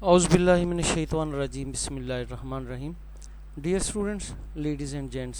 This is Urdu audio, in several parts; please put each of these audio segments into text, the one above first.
Auzubillahi minash-shaytanir-rajim. Bismillahir-rahmanir-rahim. Dear students, ladies and gents,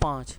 5,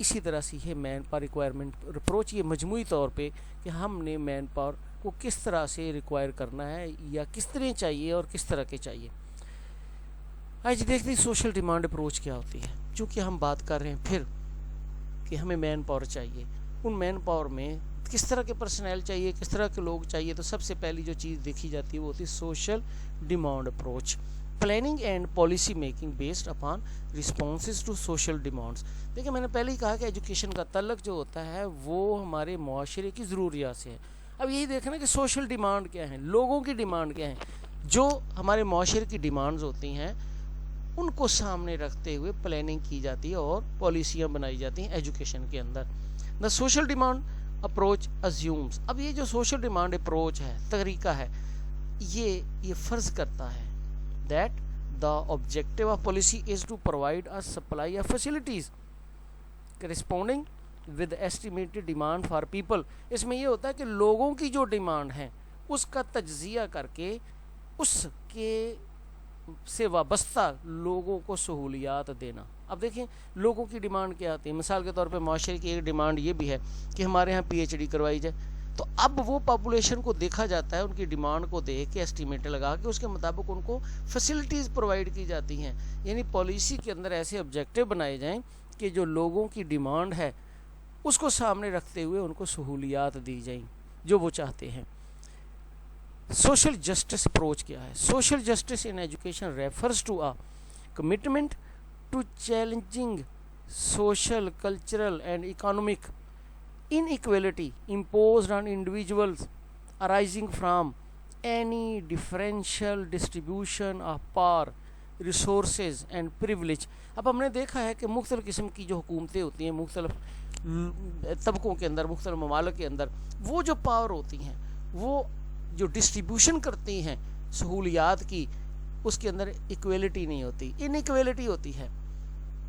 اسی طرح سے یہ مین پاور ریکوائرمنٹ اپروچ یہ مجموعی طور پہ کہ ہم نے مین پاور کو کس طرح سے ریکوائر کرنا ہے یا کس طرح چاہیے اور کس طرح کے چاہیے. آج دیکھتے ہیں سوشل ڈیمانڈ اپروچ کیا ہوتی ہے. چونکہ ہم بات کر رہے ہیں پھر کہ ہمیں مین پاور چاہیے, ان مین پاور میں کس طرح کے پرسنل چاہیے, کس طرح کے لوگ چاہیے, تو سب سے پہلی جو چیز دیکھی جاتی ہے وہ ہوتی ہے social demand approach. Planning and policy making based upon responses to social demands. دیکھیں میں نے پہلے ہی کہا کہ ایجوکیشن کا تعلق جو ہوتا ہے وہ ہمارے معاشرے کی ضروریات سے ہے. اب یہی دیکھنا کہ سوشل ڈیمانڈ کیا ہیں, لوگوں کی ڈیمانڈ کیا ہیں. جو ہمارے معاشرے کی ڈیمانڈز ہوتی ہیں ان کو سامنے رکھتے ہوئے پلاننگ کی جاتی ہے اور پالیسیاں بنائی جاتی ہیں ایجوکیشن کے اندر. The social demand approach assumes. اب یہ جو سوشل ڈیمانڈ اپروچ ہے, طریقہ ہے, یہ فرض کرتا ہے that the objective of policy is to provide a supply of facilities corresponding with estimated demand for people. اس میں یہ ہوتا ہے کہ لوگوں کی جو ڈیمانڈ ہے اس کا تجزیہ کر کے اس کے سے وابستہ لوگوں کو سہولیات دینا. اب دیکھیں لوگوں کی ڈیمانڈ کیا آتی ہے. مثال کے طور پہ معاشرے کی ایک ڈیمانڈ یہ بھی ہے کہ ہمارے ہاں پی ایچ ڈی کروائی جائے. تو اب وہ پاپولیشن کو دیکھا جاتا ہے, ان کی ڈیمانڈ کو دیکھ کے ایسٹیمیٹ لگا کے اس کے مطابق ان کو فیسلٹیز پرووائڈ کی جاتی ہیں. یعنی پالیسی کے اندر ایسے آبجیکٹو بنائے جائیں کہ جو لوگوں کی ڈیمانڈ ہے اس کو سامنے رکھتے ہوئے ان کو سہولیات دی جائیں جو وہ چاہتے ہیں. سوشل جسٹس اپروچ کیا ہے؟ Social justice in education refers to a commitment to challenging social, cultural and economic inequality imposed on individuals arising from any differential distribution of power, resources and privilege. اب ہم نے دیکھا ہے کہ مختلف قسم کی جو حکومتیں ہوتی ہیں مختلف طبقوں کے اندر, مختلف ممالک کے اندر, وہ جو پاور ہوتی ہیں وہ جو ڈسٹریبیوشن کرتی ہیں سہولیات کی, اس کے اندر ایکویلٹی نہیں ہوتی, انیکویلٹی ہوتی ہے.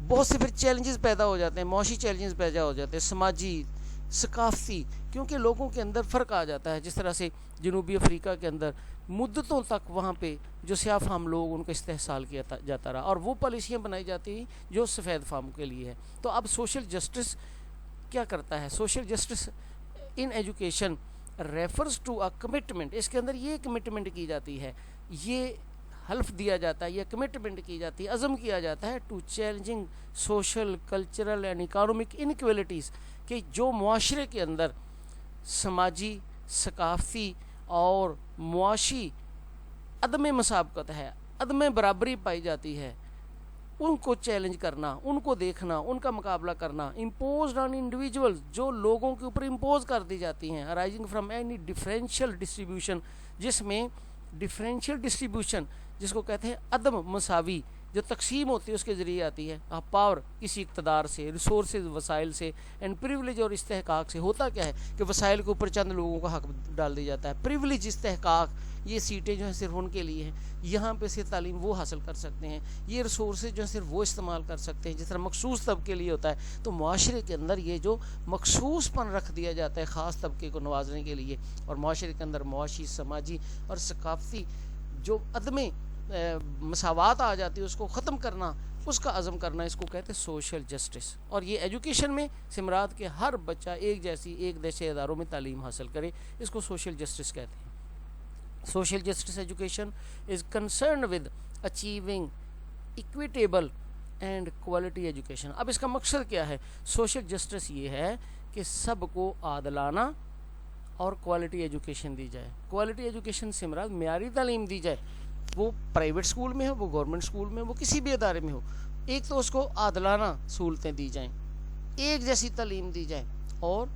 بہت سے پھر چیلنجز پیدا ہو جاتے ہیں, معاشی چیلنجز پیدا ہو جاتے ہیں, سماجی, ثقافتی, کیونکہ لوگوں کے اندر فرق آ جاتا ہے. جس طرح سے جنوبی افریقہ کے اندر مدتوں تک وہاں پہ جو سیاہ فام لوگ ان کا استحصال کیا جاتا رہا اور وہ پالیسیاں بنائی جاتی ہیں جو سفید فاموں کے لیے ہے. تو اب سوشل جسٹس کیا کرتا ہے؟ Social justice in education refers to a commitment. اس کے اندر یہ کمٹمنٹ کی جاتی ہے, یہ حلف دیا جاتا ہے, یہ کمٹمنٹ کی جاتی ہے, عزم کیا جاتا ہے to challenging social, cultural and economic inequalities, کہ جو معاشرے کے اندر سماجی, ثقافتی اور معاشی عدم مسابقت ہے, عدم برابری پائی جاتی ہے, ان کو چیلنج کرنا, ان کو دیکھنا, ان کا مقابلہ کرنا. امپوزڈ آن انڈیویجول, جو لوگوں کے اوپر امپوز کر دی جاتی ہیں, arising from any differential distribution, جس میں ڈفرینشیل ڈسٹریبیوشن جس کو کہتے ہیں عدم مساوی جو تقسیم ہوتی ہے اس کے ذریعے آتی ہے. پاور کسی اقتدار سے, ریسورسز وسائل سے, اینڈ پریولیج اور استحقاق سے. ہوتا کیا ہے کہ وسائل کے اوپر چند لوگوں کا حق ڈال دیا جاتا ہے. پریولیج, استحقاق, یہ سیٹیں جو ہیں صرف ان کے لیے ہیں, یہاں پہ سے تعلیم وہ حاصل کر سکتے ہیں, یہ ریسورسز جو ہیں صرف وہ استعمال کر سکتے ہیں, جس طرح مخصوص طبقے لیے ہوتا ہے. تو معاشرے کے اندر یہ جو مخصوص پن رکھ دیا جاتا ہے خاص طبقے کو نوازنے کے لیے, اور معاشرے کے اندر معاشی, سماجی اور ثقافتی جو عدم مساوات آ جاتی ہے اس کو ختم کرنا, اس کا عزم کرنا, اس کو کہتے ہیں سوشل جسٹس. اور یہ ایجوکیشن میں سمراد کے ہر بچہ ایک جیسی, ایک جیسے اداروں میں تعلیم حاصل کرے, اس کو سوشل جسٹس کہتے ہیں. Social justice education is concerned with achieving equitable and quality education. اب اس کا مقصد کیا ہے؟ سوشل جسٹس یہ ہے کہ سب کو عادلانہ اور کوالٹی ایجوکیشن دی جائے. کوالٹی ایجوکیشن سے مراد معیاری تعلیم دی جائے, وہ پرائیویٹ اسکول میں ہو, وہ گورنمنٹ اسکول میں, وہ کسی بھی ادارے میں ہو. ایک تو اس کو عادلانہ سہولتیں دی جائیں, ایک جیسی تعلیم دی جائے, اور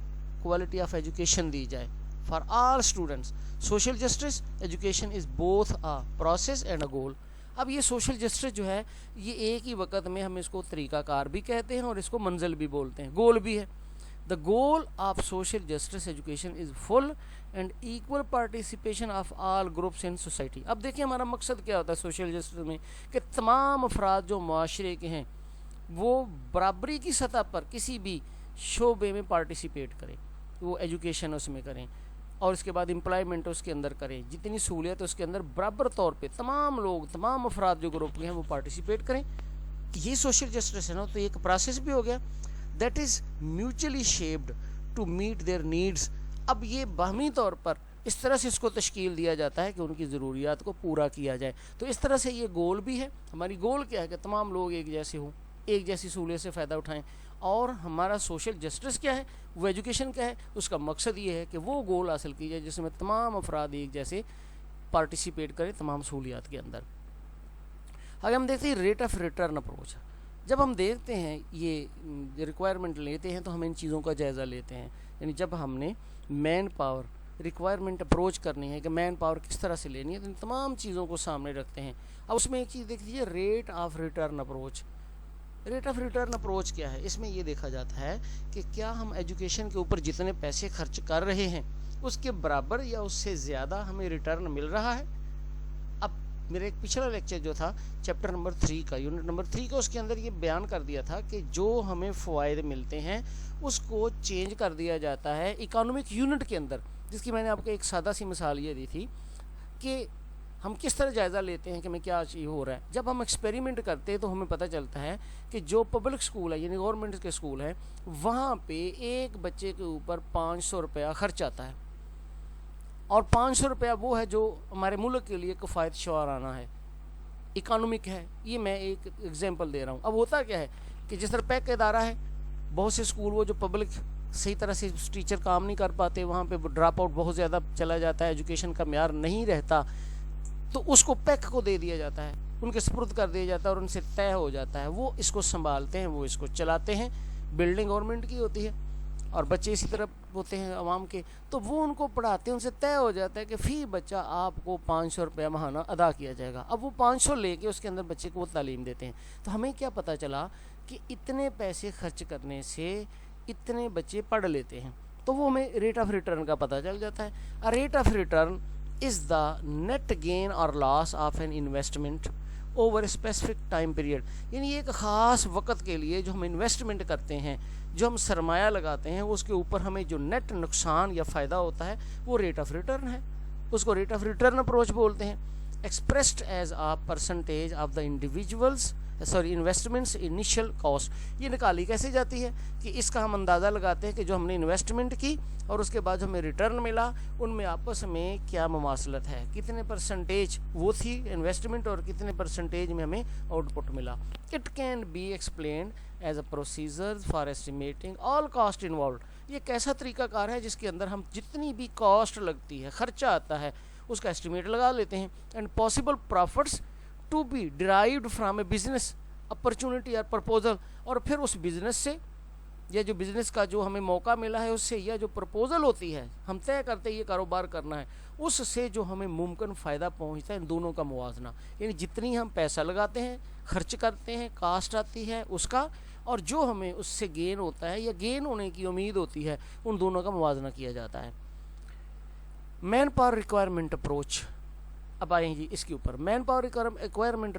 کوالٹی آف ایجوکیشن دی جائے for all students. Social justice education is both a process and a goal. اب یہ سوشل جسٹس جو ہے یہ ایک ہی وقت میں ہم اس کو طریقہ کار بھی کہتے ہیں اور اس کو منزل بھی بولتے ہیں, گول بھی ہے. The goal of social justice education is full and equal participation of all groups in society. اب دیکھیں ہمارا مقصد کیا ہوتا ہے سوشل جسٹس میں, کہ تمام افراد جو معاشرے کے ہیں وہ برابری کی سطح پر کسی بھی شعبے میں پارٹیسپیٹ کریں, وہ ایجوکیشن اس میں کریں, اور اس کے بعد امپلائمنٹ اس کے اندر کریں, جتنی سہولیت اس کے اندر برابر طور پہ تمام لوگ, تمام افراد جو گروپ کے ہیں وہ پارٹیسپیٹ کریں. یہ سوشل جسٹس ہے نا. تو ایک پروسیس بھی ہو گیا. that is mutually shaped to meet their needs. اب یہ باہمی طور پر اس طرح سے اس کو تشکیل دیا جاتا ہے کہ ان کی ضروریات کو پورا کیا جائے. تو اس طرح سے یہ گول بھی ہے. ہماری گول کیا ہے کہ تمام لوگ ایک جیسے ہوں, ایک جیسی سہولیت سے فائدہ اٹھائیں. اور ہمارا سوشل جسٹس کیا ہے, وہ ایجوکیشن کیا ہے, اس کا مقصد یہ ہے کہ وہ گول حاصل کی جائے جس میں تمام افراد ایک جیسے پارٹیسپیٹ کریں تمام سہولیات کے اندر. اگر ہم دیکھتے ہیں ریٹ آف ریٹرن اپروچ, جب ہم دیکھتے ہیں یہ ریکوائرمنٹ لیتے ہیں تو ہم ان چیزوں کا جائزہ لیتے ہیں. یعنی جب ہم نے مین پاور ریکوائرمنٹ اپروچ کرنی ہے کہ مین پاور کس طرح سے لینی ہے, تو ان تمام چیزوں کو سامنے رکھتے ہیں. اب اس میں ایک چیز دیکھ لیجیے, rate of return approach. Rate of return approach کیا ہے؟ اس میں یہ دیکھا جاتا ہے کہ کیا ہم ایجوکیشن کے اوپر جتنے پیسے خرچ کر رہے ہیں اس کے برابر یا اس سے زیادہ ہمیں ریٹرن مل رہا ہے. اب میرا ایک پچھلا لیکچر جو تھا چیپٹر نمبر 3 کا, یونٹ نمبر 3 کا, اس کے اندر یہ بیان کر دیا تھا کہ جو ہمیں فوائد ملتے ہیں اس کو چینج کر دیا جاتا ہے اکانومک یونٹ کے اندر, جس کی میں نے آپ کو ایک سادہ سی مثال یہ دی تھی کہ ہم کس طرح جائزہ لیتے ہیں کہ میں کیا چیز ہو رہا ہے. جب ہم ایکسپیریمنٹ کرتے ہیں تو ہمیں پتہ چلتا ہے کہ جو پبلک اسکول ہے یعنی گورنمنٹ کے اسکول ہیں وہاں پہ ایک بچے کے اوپر 500 روپیہ خرچ آتا ہے, اور 500 روپیہ وہ ہے جو ہمارے ملک کے لیے کفایت شعرانہ ہے, اکانومک ہے. یہ میں ایک ایگزامپل دے رہا ہوں. اب ہوتا کیا ہے کہ جس طرح پیک کا ادارہ ہے, بہت سے اسکول وہ جو پبلک صحیح طرح سے ٹیچر کام نہیں کر پاتے, وہاں پہ ڈراپ آؤٹ بہت زیادہ چلا جاتا ہے, ایجوکیشن کا معیار نہیں رہتا, تو اس کو پیک کو دے دیا جاتا ہے, ان کے سپرد کر دیا جاتا ہے اور ان سے طے ہو جاتا ہے. وہ اس کو سنبھالتے ہیں, وہ اس کو چلاتے ہیں. بلڈنگ گورنمنٹ کی ہوتی ہے اور بچے اسی طرح ہوتے ہیں عوام کے, تو وہ ان کو پڑھاتے ہیں, ان سے طے ہو جاتا ہے کہ فی بچہ آپ کو 500 روپیہ ماہانہ ادا کیا جائے گا. اب وہ 500 لے کے اس کے اندر بچے کو وہ تعلیم دیتے ہیں. تو ہمیں کیا پتہ چلا کہ اتنے پیسے خرچ کرنے سے اتنے بچے پڑھ لیتے ہیں, تو وہ ہمیں ریٹ آف ریٹرن کا پتہ چل جاتا ہے. Rate of return is the net gain or loss of an investment over a specific time period. یعنی ایک خاص وقت کے لیے جو ہم انویسٹمنٹ کرتے ہیں, جو ہم سرمایہ لگاتے ہیں, اس کے اوپر ہمیں جو نیٹ نقصان یا فائدہ ہوتا ہے وہ ریٹ آف ریٹرن ہے. اس کو ریٹ آف ریٹرن اپروچ بولتے ہیں. Expressed as a percentage of the individuals investments initial cost. یہ نکالی کیسے جاتی ہے کہ اس کا ہم اندازہ لگاتے ہیں کہ جو ہم نے انویسٹمنٹ کی اور اس کے بعد ہمیں ریٹرن ملا, ان میں آپس میں کیا مماثلت ہے, کتنے پرسنٹیج وہ تھی انویسٹمنٹ اور کتنے پرسنٹیج میں ہمیں آؤٹ پٹ ملا. It can be explained as a procedure for estimating all cost involved. یہ ایک ایسا طریقہ کار ہے جس کے اندر ہم جتنی بھی کاسٹ لگتی ہے, خرچہ آتا ہے, اس کا ایسٹیمیٹ لگا لیتے ہیں. And possible profits to be derived from a business opportunity اور پرپوزل. اور پھر اس بزنس سے یا جو بزنس کا جو ہمیں موقع ملا ہے اس سے, یا جو پرپوزل ہوتی ہے ہم طے کرتے ہیں یہ کاروبار کرنا ہے, اس سے جو ہمیں ممکن فائدہ پہنچتا ہے, ان دونوں کا موازنہ. یعنی جتنی ہم پیسہ لگاتے ہیں, خرچ کرتے ہیں, کاسٹ آتی ہے اس کا, اور جو ہمیں اس سے گین ہوتا ہے یا گین ہونے کی امید ہوتی ہے, ان دونوں کا موازنہ کیا جاتا ہے. Manpower requirement approach. اب آئیں جی اس کے اوپر. Manpower requirement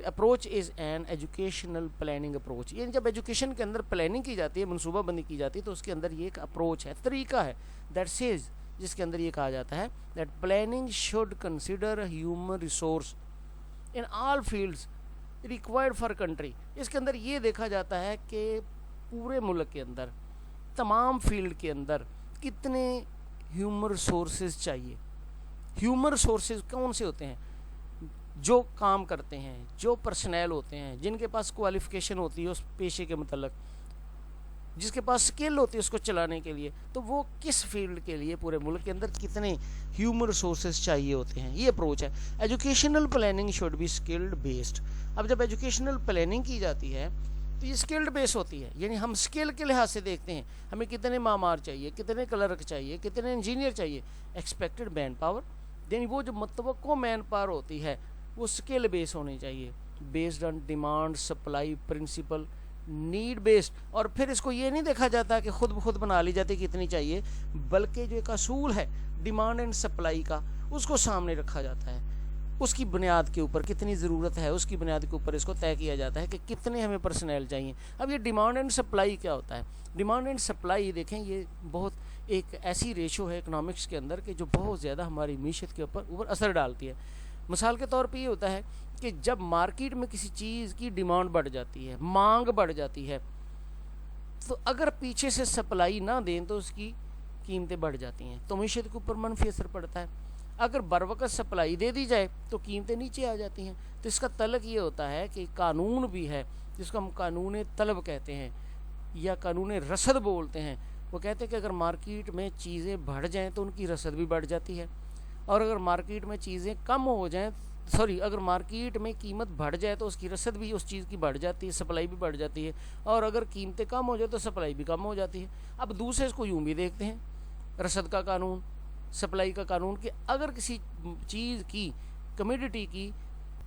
approach is an educational planning approach. یعنی جب ایجوکیشن کے اندر پلاننگ کی جاتی ہے, منصوبہ بندی کی جاتی ہے, تو اس کے اندر یہ ایک اپروچ ہے, طریقہ ہے, دیٹ سیز, جس کے اندر یہ کہا جاتا ہے that planning should consider human resource in all fields required for country. اس کے اندر یہ دیکھا جاتا ہے کہ پورے ملک کے اندر تمام فیلڈ کے اندر کتنے ہیومن ریسورسز چاہیے. ہیومن ریسورسز کون سے ہوتے ہیں؟ جو کام کرتے ہیں, جو پرسنل ہوتے ہیں, جن کے پاس کوالیفیکیشن ہوتی ہے اس پیشے کے متعلق, جس کے پاس سکل ہوتی ہے اس کو چلانے کے لیے. تو وہ کس فیلڈ کے لیے پورے ملک کے اندر کتنے ہیومن ریسورسز چاہیے ہوتے ہیں, یہ اپروچ ہے. Educational planning should be skilled based. اب جب ایجوکیشنل پلاننگ کی جاتی ہے تو یہ اسکلڈ بیس ہوتی ہے. یعنی ہم اسکل کے لحاظ سے دیکھتے ہیں ہمیں کتنے معمار چاہیے, کتنے کلرک چاہیے, کتنے انجینئر چاہیے. ایکسپیکٹڈ مین پاور, یعنی وہ جو متوقع مین پاور ہوتی ہے وہ اسکل بیس ہونی چاہیے, based on demand supply principle, need based. اور پھر اس کو یہ نہیں دیکھا جاتا کہ خود بخود بنا لی جاتی کہ اتنی چاہیے, بلکہ جو ایک اصول ہے ڈیمانڈ اینڈ سپلائی کا, اس کو سامنے رکھا جاتا ہے. اس کی بنیاد کے اوپر کتنی ضرورت ہے, اس کی بنیاد کے اوپر اس کو طے کیا جاتا ہے کہ کتنے ہمیں پرسنل چاہیے. اب یہ ڈیمانڈ اینڈ سپلائی کیا ہوتا ہے؟ ڈیمانڈ اینڈ سپلائی دیکھیں یہ بہت ایک ایسی ریشو ہے اکنامکس کے اندر کہ جو بہت زیادہ ہماری معیشت کے اوپر اثر ڈالتی ہے. مثال کے طور پہ یہ ہوتا ہے کہ جب مارکیٹ میں کسی چیز کی ڈیمانڈ بڑھ جاتی ہے, مانگ بڑھ جاتی ہے, تو اگر پیچھے سے سپلائی نہ دیں تو اس کی قیمتیں بڑھ جاتی ہیں، تو معیشت کے اوپر منفی اثر پڑتا ہے۔ اگر بروقت سپلائی دے دی جائے تو قیمتیں نیچے آ جاتی ہیں۔ تو اس کا تعلق یہ ہوتا ہے کہ قانون بھی ہے جس کو ہم قانون طلب کہتے ہیں یا قانون رسد بولتے ہیں، وہ کہتے ہیں کہ اگر مارکیٹ میں چیزیں بڑھ جائیں تو ان کی رسد بھی بڑھ جاتی ہے، اور اگر مارکیٹ میں چیزیں کم ہو جائیں اگر مارکیٹ میں قیمت بڑھ جائے تو اس کی رسد بھی اس چیز کی بڑھ جاتی ہے، سپلائی بھی بڑھ جاتی ہے، اور اگر قیمتیں کم ہو جائے تو سپلائی بھی کم ہو جاتی ہے۔ اب دوسرے اس کو یوں بھی دیکھتے ہیں، رسد کا قانون، سپلائی کا قانون، کہ اگر کسی چیز کی کمیڈیٹی کی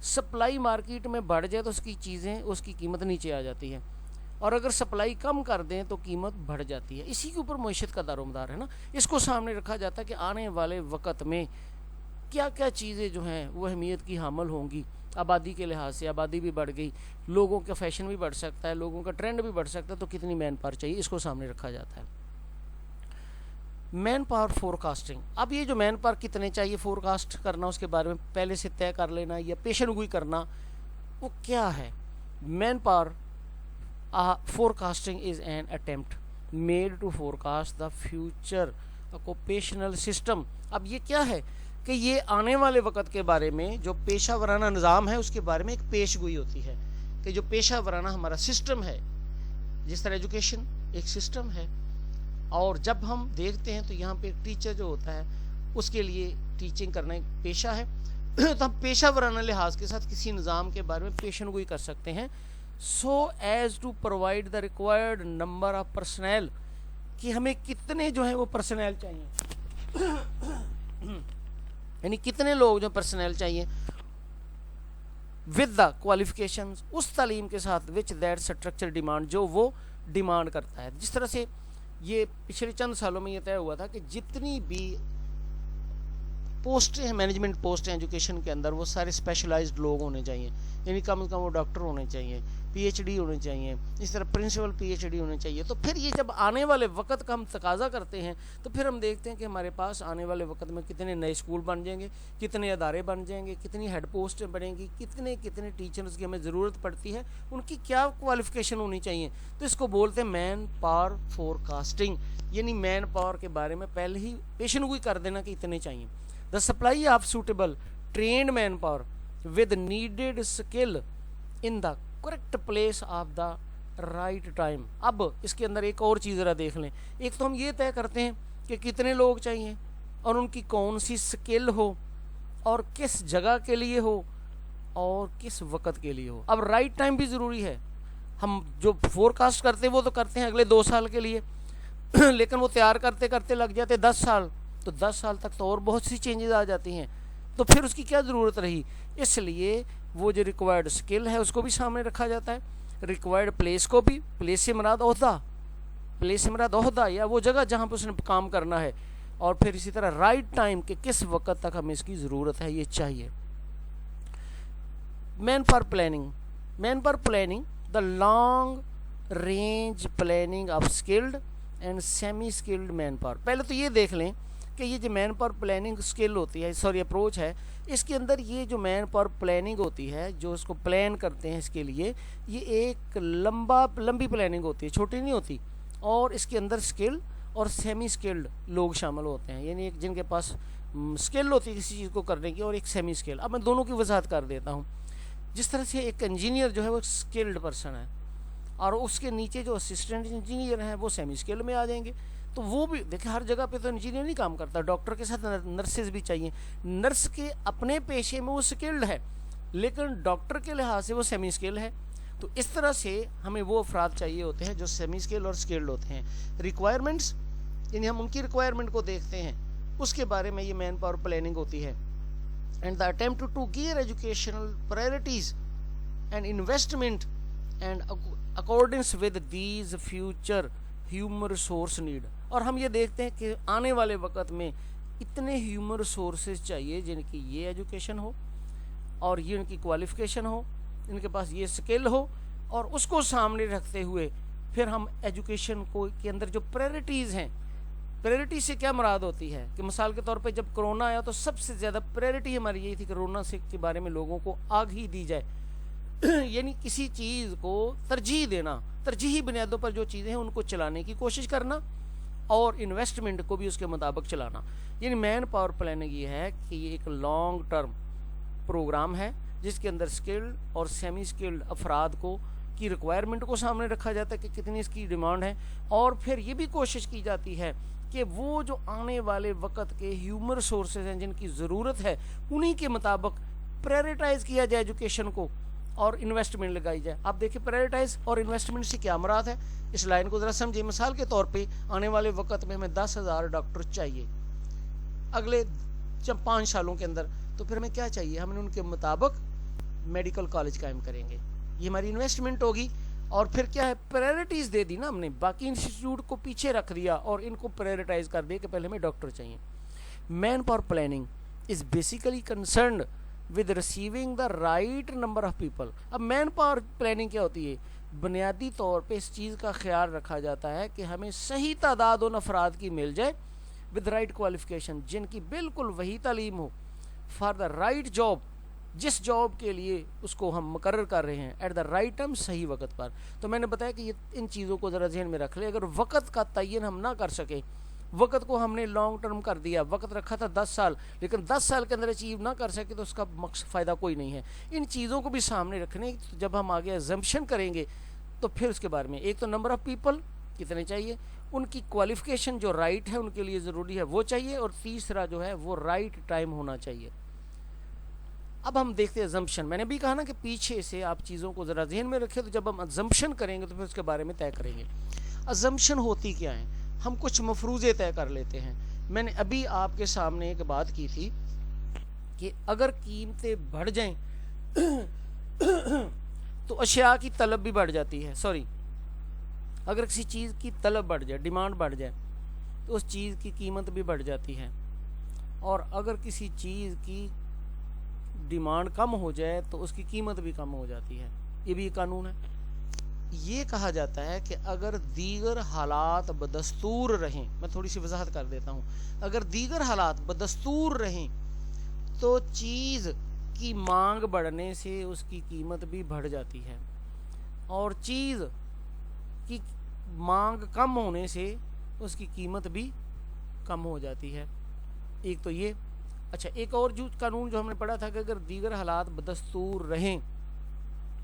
سپلائی مارکیٹ میں بڑھ جائے تو اس کی قیمت نیچے آ جاتی ہے، اور اگر سپلائی کم کر دیں تو قیمت بڑھ جاتی ہے۔ اسی کے اوپر معیشت کا دار و مدار ہے نا۔ اس کو سامنے رکھا جاتا ہے کہ آنے والے وقت میں کیا کیا چیزیں جو ہیں وہ اہمیت کی حامل ہوں گی۔ آبادی کے لحاظ سے آبادی بھی بڑھ گئی، لوگوں کا فیشن بھی بڑھ سکتا ہے، لوگوں کا ٹرینڈ بھی بڑھ سکتا ہے، تو کتنی مین پاور چاہیے، اس کو سامنے رکھا جاتا ہے۔ مین پاور فورکاسٹنگ، اب یہ جو مین پاور کتنے چاہیے فورکاسٹ کرنا، اس کے بارے میں پہلے سے طے کر لینا یا پیشن گوئی کرنا، وہ کیا ہے؟ Man power forecasting is an attempt made to forecast the future occupational system۔ اب یہ کیا ہے کہ یہ آنے والے وقت کے بارے میں جو پیشہ ورانہ نظام ہے اس کے بارے میں ایک پیش گوئی ہوتی ہے کہ جو پیشہ ورانہ ہمارا سسٹم ہے، جس طرح ایجوکیشن ایک سسٹم ہے، اور جب ہم دیکھتے ہیں تو یہاں پہ ایک ٹیچر جو ہوتا ہے اس کے لیے ٹیچنگ کرنا ایک پیشہ ہے، تو ہم پیشہ ورانہ لحاظ کے ساتھ کسی نظام کے بارے میں پیشن گوئی کر سکتے ہیں، so as to provide the required number of personnel، کہ ہمیں کتنے جو ہیں وہ پرسنل چاہیے، یعنی کتنے لوگ جو پرسنل چاہیے، with the qualifications، اس تعلیم کے ساتھ which that structure demand، جو وہ ڈیمانڈ کرتا ہے۔ جس طرح سے یہ پچھلے چند سالوں میں یہ طے ہوا تھا کہ جتنی بھی پوسٹیں ہیں، مینجمنٹ پوسٹ ہیں ایجوکیشن کے اندر، وہ سارے اسپیشلائزڈ لوگ ہونے چاہیے، یعنی کم از کم وہ ڈاکٹر ہونے چاہیے، پی ایچ ڈی ہونے چاہیے، اس طرح پرنسپل پی ایچ ڈی ہونے چاہیے۔ تو پھر یہ جب آنے والے وقت کا ہم تقاضا کرتے ہیں تو پھر ہم دیکھتے ہیں کہ ہمارے پاس آنے والے وقت میں کتنے نئے اسکول بن جائیں گے، کتنے ادارے بن جائیں گے، کتنی ہیڈ پوسٹیں بنیں گی، کتنے ٹیچرز کی ہمیں ضرورت پڑتی ہے، ان کی کیا کوالیفیکیشن ہونی چاہیے۔ تو اس کو بولتے ہیں مین پاور فورکاسٹنگ، یعنی مین پاور کے بارے میں پہلے ہی پیشن گوئی کر دینا کہ اتنے چاہیے۔ The supply of suitable trained manpower with needed skill in the correct place of the right time۔ اب اس کے اندر ایک اور چیز ذرا دیکھ لیں، ایک تو ہم یہ طے کرتے ہیں کہ کتنے لوگ چاہیے اور ان کی کون سی سکل ہو اور کس جگہ کے لیے ہو اور کس وقت کے لیے ہو۔ اب رائٹ ٹائم بھی ضروری ہے، ہم جو فور کاسٹ کرتے ہیں وہ تو کرتے ہیں اگلے 2 سال کے لیے، لیکن وہ تیار کرتے کرتے لگ جاتے 10 سال، تو 10 سال تک تو اور بہت سی چینجز آ جاتی ہیں، تو پھر اس کی کیا ضرورت رہی۔ اس لیے وہ جو ریکوائرڈ سکل ہے اس کو بھی سامنے رکھا جاتا ہے، ریکوائرڈ پلیس کو بھی، پلیس سے مراد عہدہ یا وہ جگہ جہاں پہ اس نے کام کرنا ہے، اور پھر اسی طرح رائٹ ٹائم کہ کس وقت تک ہمیں اس کی ضرورت ہے، یہ چاہیے۔ Manpower planning the long range planning of skilled and semi skilled manpower. پہلے تو یہ دیکھ لیں کہ یہ جو مین پاور پلاننگ اسکل ہوتی ہے، اپروچ ہے، اس کے اندر یہ جو مین پاور پلاننگ ہوتی ہے، جو اس کو پلان کرتے ہیں اس کے لیے، یہ ایک لمبی پلاننگ ہوتی ہے، چھوٹی نہیں ہوتی، اور اس کے اندر اسکل اور سیمی اسکلڈ لوگ شامل ہوتے ہیں، یعنی جن کے پاس اسکل ہوتی ہے کسی چیز کو کرنے کی اور ایک سیمی اسکل۔ اب میں دونوں کی وضاحت کر دیتا ہوں۔ جس طرح سے ایک انجینئر جو ہے وہ اسکلڈ پرسن ہے، اور اس کے نیچے جو اسسٹنٹ انجینئر ہیں وہ سیمی اسکل میں آ جائیں گے، تو وہ بھی دیکھیں ہر جگہ پہ تو انجینئر نہیں کام کرتا، ڈاکٹر کے ساتھ نرسز بھی چاہیے، نرس کے اپنے پیشے میں وہ اسکلڈ ہے لیکن ڈاکٹر کے لحاظ سے وہ سیمی اسکل ہے۔ تو اس طرح سے ہمیں وہ افراد چاہیے ہوتے ہیں جو سیمی اسکل اور اسکلڈ ہوتے ہیں۔ ریکوائرمنٹس، یعنی ہم ان کی ریکوائرمنٹ کو دیکھتے ہیں، اس کے بارے میں یہ مین پاور پلاننگ ہوتی ہے۔ And the attempt to gear educational priorities and investment and accordance with these future human resource need. اور ہم یہ دیکھتے ہیں کہ آنے والے وقت میں اتنے ہیومن ریسورسز چاہیے جن کی یہ ایجوکیشن ہو اور یہ ان کی کوالیفیکیشن ہو، ان کے پاس یہ سکل ہو، اور اس کو سامنے رکھتے ہوئے پھر ہم ایجوکیشن کو کے اندر جو پرائرٹیز ہیں، پرائرٹی سے کیا مراد ہوتی ہے کہ مثال کے طور پہ جب کرونا آیا تو سب سے زیادہ پرائرٹی ہماری یہی تھی کہ کرونا سے کے بارے میں لوگوں کو آگاہی دی جائے یعنی کسی چیز کو ترجیح دینا، ترجیحی بنیادوں پر جو چیزیں ہیں ان کو چلانے کی کوشش کرنا اور انویسٹمنٹ کو بھی اس کے مطابق چلانا. یعنی مین پاور پلاننگ یہ ہے کہ یہ ایک لانگ ٹرم پروگرام ہے جس کے اندر اسکلڈ اور سیمی اسکلڈ افراد کو کی ریکوائرمنٹ کو سامنے رکھا جاتا ہے کہ کتنی اس کی ڈیمانڈ ہے، اور پھر یہ بھی کوشش کی جاتی ہے کہ وہ جو آنے والے وقت کے ہیومن ریسورسز ہیں جن کی ضرورت ہے انہی کے مطابق پریورٹائز کیا جائے ایجوکیشن کو اور انویسٹمنٹ لگائی جائے. آپ دیکھیں پریورٹائز اور انویسٹمنٹ سے کیا مراد ہے، اس لائن کو ذرا سمجھیں. مثال کے طور پہ آنے والے وقت میں ہمیں 10,000 ڈاکٹر چاہیے اگلے 5 سالوں کے اندر، تو پھر ہمیں کیا چاہیے، ہم ان کے مطابق میڈیکل کالج قائم کریں گے. یہ ہماری انویسٹمنٹ ہوگی. اور پھر کیا ہے، پریورٹیز دے دی نا ہم نے، باقی انسٹیٹیوٹ کو پیچھے رکھ دیا اور ان کو پریورٹائز کر دیا کہ پہلے ہمیں ڈاکٹر چاہیے. Manpower planning is basically concerned with receiving the right number of people. اب مین پاور پلاننگ کیا ہوتی ہے، بنیادی طور پہ اس چیز کا خیال رکھا جاتا ہے کہ ہمیں صحیح تعداد ان افراد کی مل جائے ود رائٹ کوالیفیکیشن، جن کی بالکل وہی تعلیم ہو فار دا رائٹ جاب، جس جاب کے لیے اس کو ہم مقرر کر رہے ہیں ایٹ دا رائٹ ٹائم، صحیح وقت پر. تو میں نے بتایا کہ یہ ان چیزوں کو ذرا ذہن میں رکھ لیں. اگر وقت کا تعین ہم نہ کر سکیں، وقت کو ہم نے لانگ ٹرم کر دیا، وقت رکھا تھا 10 سال لیکن 10 سال کے اندر اچیو نہ کر سکے تو اس کا فائدہ کوئی نہیں ہے. ان چیزوں کو بھی سامنے رکھنے، جب ہم آگے ایزمپشن کریں گے تو پھر اس کے بارے میں ایک تو نمبر آف پیپل کتنے چاہیے، ان کی کوالیفیکیشن جو رائٹ ہے ان کے لیے ضروری ہے وہ چاہیے، اور تیسرا جو ہے وہ رائٹ ٹائم ہونا چاہیے. اب ہم دیکھتے ہیں ایزمپشن. میں نے بھی کہا نا کہ پیچھے سے آپ چیزوں کو ذرا ذہن میں رکھیں، تو جب ہم ایزمپشن کریں گے تو پھر اس کے بارے میں طے کریں گے. ایزمپشن ہوتی کیا ہیں، ہم کچھ مفروضے طے کر لیتے ہیں. میں نے ابھی آپ کے سامنے ایک بات کی تھی کہ اگر قیمتیں بڑھ جائیں تو اشیاء کی طلب بھی بڑھ جاتی ہے. اگر کسی چیز کی طلب بڑھ جائے، ڈیمانڈ بڑھ جائے، تو اس چیز کی قیمت بھی بڑھ جاتی ہے. اور اگر کسی چیز کی ڈیمانڈ کم ہو جائے تو اس کی قیمت بھی کم ہو جاتی ہے. یہ بھی قانون ہے. یہ کہا جاتا ہے کہ اگر دیگر حالات بدستور رہیں، میں تھوڑی سی وضاحت کر دیتا ہوں، اگر دیگر حالات بدستور رہیں تو چیز کی مانگ بڑھنے سے اس کی قیمت بھی بڑھ جاتی ہے، اور چیز کی مانگ کم ہونے سے اس کی قیمت بھی کم ہو جاتی ہے. ایک تو یہ. اچھا، ایک اور جو قانون جو ہم نے پڑھا تھا کہ اگر دیگر حالات بدستور رہیں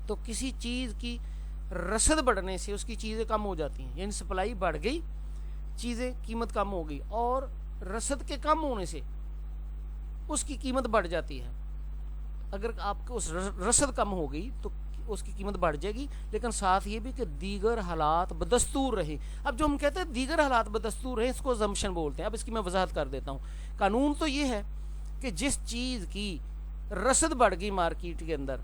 تو کسی چیز کی رسد بڑھنے سے اس کی چیزیں کم ہو جاتی ہیں. یعنی سپلائی بڑھ گئی، چیزیں قیمت کم ہو گئی، اور رسد کے کم ہونے سے اس کی قیمت بڑھ جاتی ہے. اگر آپ کو اس رسد کم ہو گئی تو اس کی قیمت بڑھ جائے گی، لیکن ساتھ یہ بھی کہ دیگر حالات بدستور رہیں. اب جو ہم کہتے ہیں دیگر حالات بدستور رہیں، اس کو ایزمپشن بولتے ہیں. اب اس کی میں وضاحت کر دیتا ہوں. قانون تو یہ ہے کہ جس چیز کی رسد بڑھ گئی مارکیٹ کے اندر،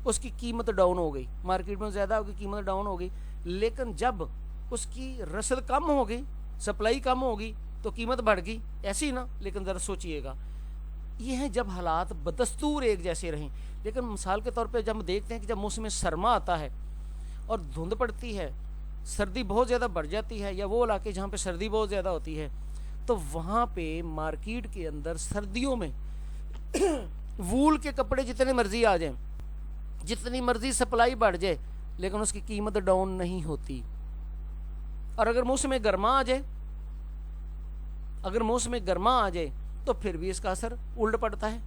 اس کی قیمت ڈاؤن ہو گئی، مارکیٹ میں زیادہ ہوگی، قیمت ڈاؤن ہو گئی. لیکن جب اس کی رسد کم ہو گئی، سپلائی کم ہو گئی، تو قیمت بڑھ گئی. ایسے ہی نا؟ لیکن ذرا سوچئے گا، یہ ہے جب حالات بدستور ایک جیسے رہیں. لیکن مثال کے طور پہ جب ہم دیکھتے ہیں کہ جب موسم سرما آتا ہے اور دھند پڑتی ہے، سردی بہت زیادہ بڑھ جاتی ہے، یا وہ علاقے جہاں پہ سردی بہت زیادہ ہوتی ہے، تو وہاں پہ مارکیٹ کے اندر سردیوں میں وول کے کپڑے جتنے مرضی آ جائیں، جتنی مرضی سپلائی بڑھ جائے، لیکن اس کی قیمت ڈاؤن نہیں ہوتی. اور اگر موسم گرما آ جائے تو پھر بھی اس کا اثر الٹ پڑتا ہے.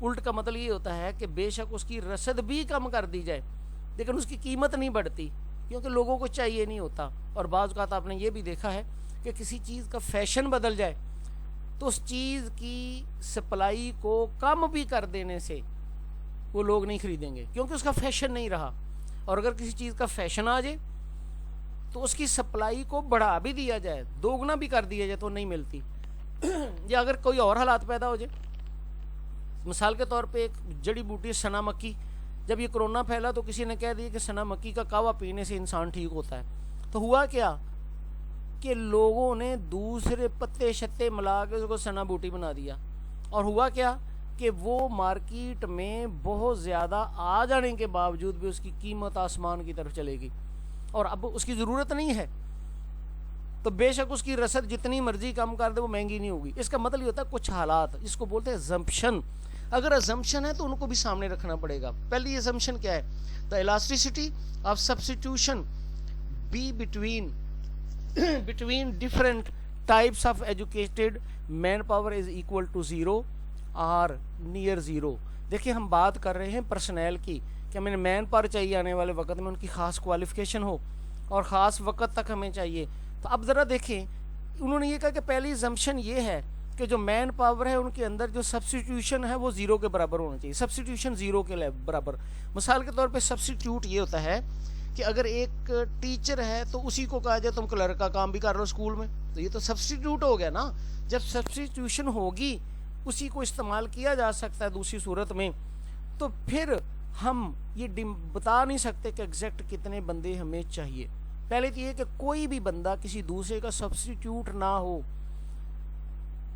الٹ کا مطلب یہ ہوتا ہے کہ بے شک اس کی رسد بھی کم کر دی جائے لیکن اس کی قیمت نہیں بڑھتی، کیونکہ لوگوں کو چاہیے نہیں ہوتا. اور بعض اوقات آپ نے یہ بھی دیکھا ہے کہ کسی چیز کا فیشن بدل جائے تو اس چیز کی سپلائی کو کم بھی کر دینے سے وہ لوگ نہیں خریدیں گے، کیونکہ اس کا فیشن نہیں رہا. اور اگر کسی چیز کا فیشن آ جائے تو اس کی سپلائی کو بڑھا بھی دیا جائے، دوگنا بھی کر دیا جائے، تو نہیں ملتی. یا اگر کوئی اور حالات پیدا ہو جائے، مثال کے طور پہ ایک جڑی بوٹی سنا مکی، جب یہ کرونا پھیلا تو کسی نے کہہ دیا کہ سنا مکی کا کہوا پینے سے انسان ٹھیک ہوتا ہے. تو ہوا کیا کہ لوگوں نے دوسرے پتے شتے ملا کے اس کو سنا بوٹی بنا دیا، اور ہوا کیا کہ وہ مارکیٹ میں بہت زیادہ آ جانے کے باوجود بھی اس کی قیمت آسمان کی طرف چلے گی، اور اب اس کی ضرورت نہیں ہے تو بے شک اس کی رسد جتنی مرضی کم کر دے وہ مہنگی نہیں ہوگی. اس کا مطلب یہ ہوتا ہے کچھ حالات، اس کو بولتے ہیں ایزمپشن. اگر assumption ہے تو ان کو بھی سامنے رکھنا پڑے گا. پہلی assumption کیا ہے؟ the elasticity of substitution be between different types of educated manpower is equal to 0 or near 0. دیکھیں ہم بات کر رہے ہیں پرسنل کی کہ ہمیں مین پاور چاہیے آنے والے وقت میں، ان کی خاص کوالیفیکیشن ہو اور خاص وقت تک ہمیں چاہیے. تو اب ذرا دیکھیں انہوں نے یہ کہا کہ پہلی ایگزمپشن یہ ہے کہ جو مین پاور ہے ان کے اندر جو سبسٹیٹیوشن ہے وہ 0 کے برابر ہونا چاہیے. سبسٹیٹیوشن 0 کے برابر. مثال کے طور پہ سبسٹیٹیوٹ یہ ہوتا ہے کہ اگر ایک ٹیچر ہے تو اسی کو کہا جائے تم کلرک کا کام بھی کر رہے ہو اسکول میں، تو یہ تو سبسٹیٹیوٹ ہو گیا نا. جب سبسٹیٹیوشن ہوگی اسی کو استعمال کیا جا سکتا ہے دوسری صورت میں، تو پھر ہم یہ بتا نہیں سکتے کہ ایگزیکٹ کتنے بندے ہمیں چاہیے. پہلے تو یہ کہ کوئی بھی بندہ کسی دوسرے کا سبسٹیٹیوٹ نہ ہو.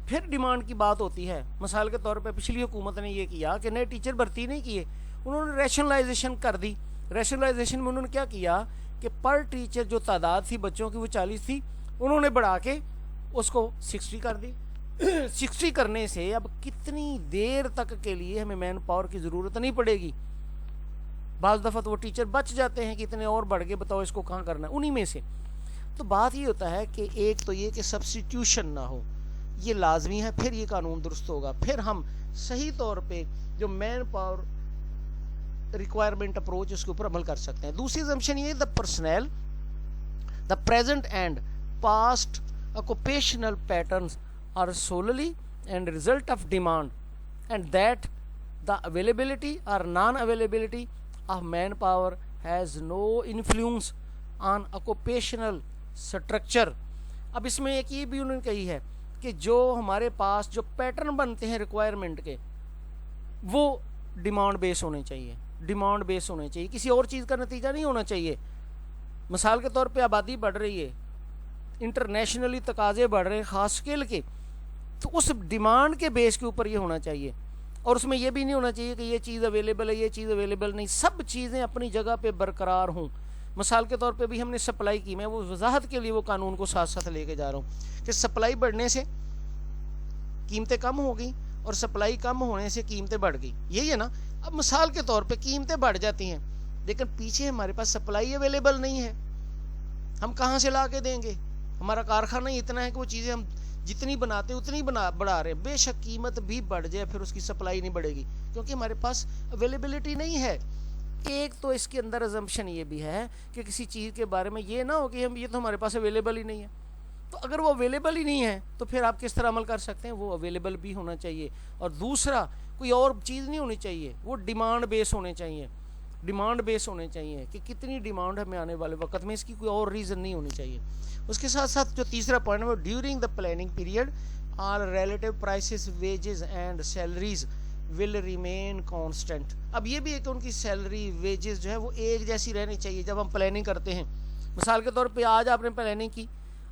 پھر ڈیمانڈ کی بات ہوتی ہے. مثال کے طور پہ پچھلی حکومت نے یہ کیا کہ نئے ٹیچر بھرتی نہیں کیے، انہوں نے ریشنلائزیشن کر دی. ریشنلائزیشن میں انہوں نے کیا کیا کہ پر ٹیچر جو تعداد تھی بچوں کی وہ 40 تھی، انہوں نے بڑھا کے اس کو 60 کر دی. 60 کرنے سے اب کتنی دیر تک کے لیے ہمیں مین پاور کی ضرورت نہیں پڑے گی. بعض دفعہ تو وہ ٹیچر بچ جاتے ہیں کہ اتنے اور بڑھ گئے، بتاؤ اس کو کہاں کرنا ہے انہی میں سے. تو بات یہ ہوتا ہے کہ ایک تو یہ کہ سبسٹیٹیوشن نہ ہو، یہ لازمی ہے، پھر یہ قانون درست ہوگا، پھر ہم صحیح طور پہ جو مین پاور ریکوائرمنٹ اپروچ اس کے اوپر عمل کر سکتے ہیں. دوسری assumption یہ the personnel, the present and past occupational patterns are solely and result of demand, and that the availability or non-availability of manpower has no influence on occupational structure. اب اس میں ایک یہ بھی انہوں نے کہی ہے کہ جو ہمارے پاس جو پیٹرن بنتے ہیں ریکوائرمنٹ کے وہ ڈیمانڈ بیس ہونے چاہیے. ڈیمانڈ بیس ہونے چاہیے، کسی اور چیز کا نتیجہ نہیں ہونا چاہیے. مثال کے طور پہ آبادی بڑھ رہی ہے، انٹرنیشنلی تقاضے بڑھ رہے ہیں خاص اسکیل کے، تو اس ڈیمانڈ کے بیس کے اوپر یہ ہونا چاہیے. اور اس میں یہ بھی نہیں ہونا چاہیے کہ یہ چیز اویلیبل ہے یہ چیز اویلیبل نہیں. سب چیزیں اپنی جگہ پہ برقرار ہوں. مثال کے طور پہ بھی ہم نے سپلائی کی، میں وہ وضاحت کے لیے وہ قانون کو ساتھ ساتھ لے کے جا رہا ہوں کہ سپلائی بڑھنے سے قیمتیں کم ہو گئی اور سپلائی کم ہونے سے قیمتیں بڑھ گئی. یہی ہے نا. اب مثال کے طور پہ قیمتیں بڑھ جاتی ہیں لیکن پیچھے ہمارے پاس سپلائی اویلیبل نہیں ہے، ہم کہاں سے لا کے دیں گے؟ ہمارا کارخانہ ہی اتنا ہے کہ وہ چیزیں ہم جتنی بناتے ہیں اتنی بڑھا رہے ہیں. بے شک قیمت بھی بڑھ جائے پھر اس کی سپلائی نہیں بڑھے گی کیونکہ ہمارے پاس اویلیبلٹی نہیں ہے. ایک تو اس کے اندر assumption یہ بھی ہے کہ کسی چیز کے بارے میں یہ نہ ہو کہ ہم یہ تو ہمارے پاس اویلیبل ہی نہیں ہے. تو اگر وہ اویلیبل ہی نہیں ہے تو پھر آپ کس طرح عمل کر سکتے ہیں؟ وہ اویلیبل بھی ہونا چاہیے. اور دوسرا کوئی اور چیز نہیں ہونی چاہیے، وہ ڈیمانڈ بیس ہونے چاہیے. ڈیمانڈ بیس ہونے چاہیے کہ کتنی ڈیمانڈ ہمیں آنے والے وقت میں، اس کی کوئی اور ریزن نہیں ہونی چاہیے. اس کے ساتھ ساتھ جو تیسرا پوائنٹ ہے وہ during the planning period all relative prices wages and salaries will remain constant. اب یہ بھی ہے کہ ان کی سیلری ویجز جو ہے وہ ایک جیسی رہنی چاہیے جب ہم پلاننگ کرتے ہیں. مثال کے طور پہ آج آپ نے پلاننگ کی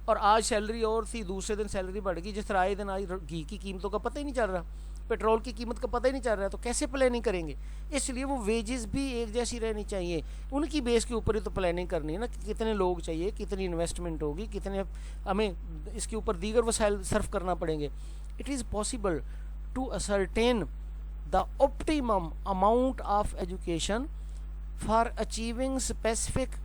اور آج سیلری اور تھی، دوسرے دن سیلری بڑھ گئی. جس طرح آئے دن آج گھی کی قیمتوں کا پتہ ہی نہیں چل رہا، پیٹرول کی قیمت کا پتہ ہی نہیں چل رہا، تو کیسے پلاننگ کریں گے؟ اس لیے وہ ویجز بھی ایک جیسی رہنی چاہیے. ان کی بیس کے اوپر ہی تو پلاننگ کرنی ہے نا کہ کتنے لوگ چاہیے، کتنی انویسٹمنٹ ہوگی، کتنے ہمیں اس کے اوپر دیگر وسائل صرف کرنا پڑیں گے. It is possible to ascertain the optimum amount of education for achieving specific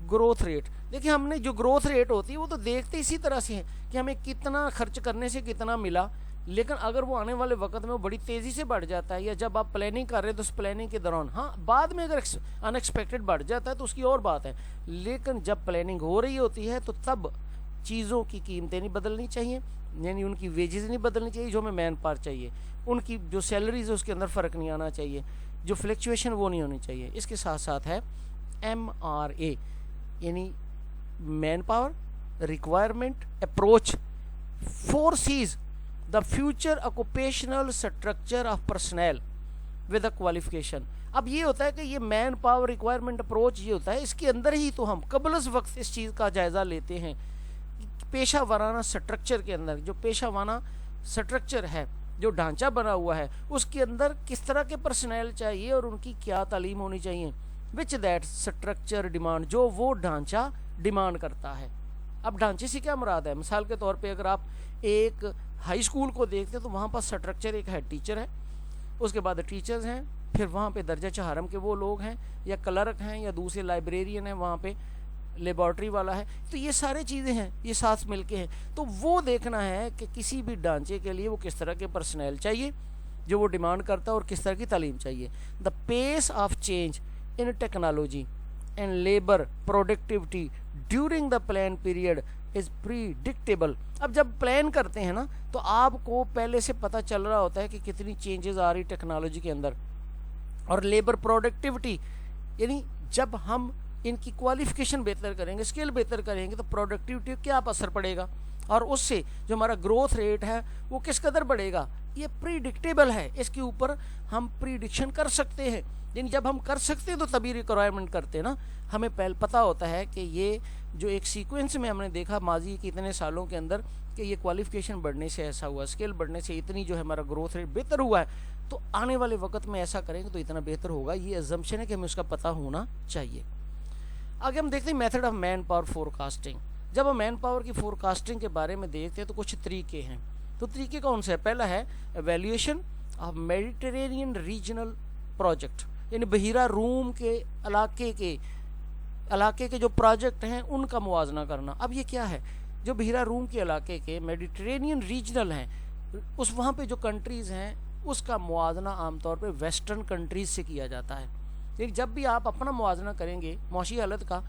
growth rate. دیکھیں ہم نے جو گروتھ ریٹ ہوتی ہے وہ تو دیکھتے اسی طرح سے ہیں کہ ہمیں کتنا خرچ کرنے سے کتنا ملا، لیکن اگر وہ آنے والے وقت میں وہ بڑی تیزی سے بڑھ جاتا ہے یا جب آپ پلاننگ کر رہے ہیں تو اس پلاننگ کے دوران، ہاں بعد میں اگر ان ایکسپیکٹڈ بڑھ جاتا ہے تو اس کی اور بات ہے، لیکن جب پلاننگ ہو رہی ہوتی ہے تو تب چیزوں کی قیمتیں نہیں بدلنی چاہیے، یعنی ان کی ویجز نہیں بدلنی چاہیے، جو ہمیں مین پاور چاہیے ان کی جو سیلریز ہے اس کے اندر فرق نہیں آنا چاہیے، جو فلیکچویشن وہ نہیں ہونی چاہیے. اس کے ساتھ ساتھ ہے MRA یعنی manpower requirement approach foresees the future occupational structure of personnel with a qualification. اب یہ ہوتا ہے کہ یہ مین پاور ریکوائرمنٹ اپروچ یہ ہوتا ہے، اس کے اندر ہی تو ہم قبل از وقت اس چیز کا جائزہ لیتے ہیں پیشہ ورانہ سٹرکچر کے اندر. جو پیشہ ورانہ سٹرکچر ہے، جو ڈھانچہ بنا ہوا ہے، اس کے اندر کس طرح کے پرسنل چاہیے اور ان کی کیا تعلیم ہونی چاہیے. وچ دیٹ سٹرکچر ڈیمانڈ، جو وہ ڈھانچہ ڈیمانڈ کرتا ہے. اب ڈھانچے سے کیا مراد ہے؟ مثال کے طور پہ اگر آپ ایک ہائی اسکول کو دیکھتے ہیں تو وہاں پر سٹرکچر ایک ہیڈ ٹیچر ہے، اس کے بعد ٹیچرز ہیں، پھر وہاں پہ درجہ چہارم کے وہ لوگ ہیں یا کلرک ہیں یا دوسرے لائبریرین ہیں، وہاں پہ لیبارٹری والا ہے. تو یہ سارے چیزیں ہیں، یہ ساتھ مل کے ہیں. تو وہ دیکھنا ہے کہ کسی بھی ڈھانچے کے لیے وہ کس طرح کے پرسنل چاہیے جو وہ ڈیمانڈ کرتا ہے اور کس طرح کی تعلیم چاہیے. The pace of change in technology and labour productivity during the plan period is predictable. اب جب پلان کرتے ہیں نا تو آپ کو پہلے سے پتہ چل رہا ہوتا ہے کہ کتنی چینجز آ رہی ٹیکنالوجی کے اندر. اور لیبر پروڈکٹیوٹی یعنی جب ہم ان کی کوالیفیکیشن بہتر کریں گے، اسکل بہتر کریں گے، تو پروڈکٹیوٹی کیا اثر پڑے گا اور اس سے جو ہمارا گروتھ ریٹ ہے وہ کس قدر بڑھے گا. یہ پریڈکٹیبل ہے، اس کے اوپر ہم پریڈکشن کر سکتے ہیں. یعنی جب ہم کر سکتے ہیں تو تبھی ریکوائرمنٹ کرتے ہیں نا. ہمیں پہلے پتہ ہوتا ہے کہ یہ جو ایک سیکوینس میں ہم نے دیکھا ماضی کے اتنے سالوں کے اندر کہ یہ کوالیفیکیشن بڑھنے سے ایسا ہوا، اسکل بڑھنے سے اتنی جو ہے ہمارا گروتھ ریٹ بہتر ہوا ہے، تو آنے والے وقت میں ایسا کریں گے تو اتنا بہتر ہوگا. یہ ازمپشن ہے کہ ہمیں اس کا پتہ ہونا چاہیے. آگے ہم دیکھتے ہیں method of manpower forecasting. جب ہم مین پاور کی فور کاسٹنگ کے بارے میں دیکھتے ہیں تو کچھ طریقے ہیں. تو طریقے کون سے ہیں؟ پہلا ہے evaluation of Mediterranean regional project, یعنی بحیرہ روم کے علاقے کے جو پروجیکٹ ہیں ان کا موازنہ کرنا. اب یہ کیا ہے؟ جو بحیرہ روم کے علاقے کے میڈیٹرینین ریجنل ہیں، اس وہاں پہ جو کنٹریز ہیں اس کا موازنہ عام طور پہ ویسٹرن کنٹریز سے کیا جاتا ہے. لیکن جب بھی آپ اپنا موازنہ کریں گے معاشی حالت کا،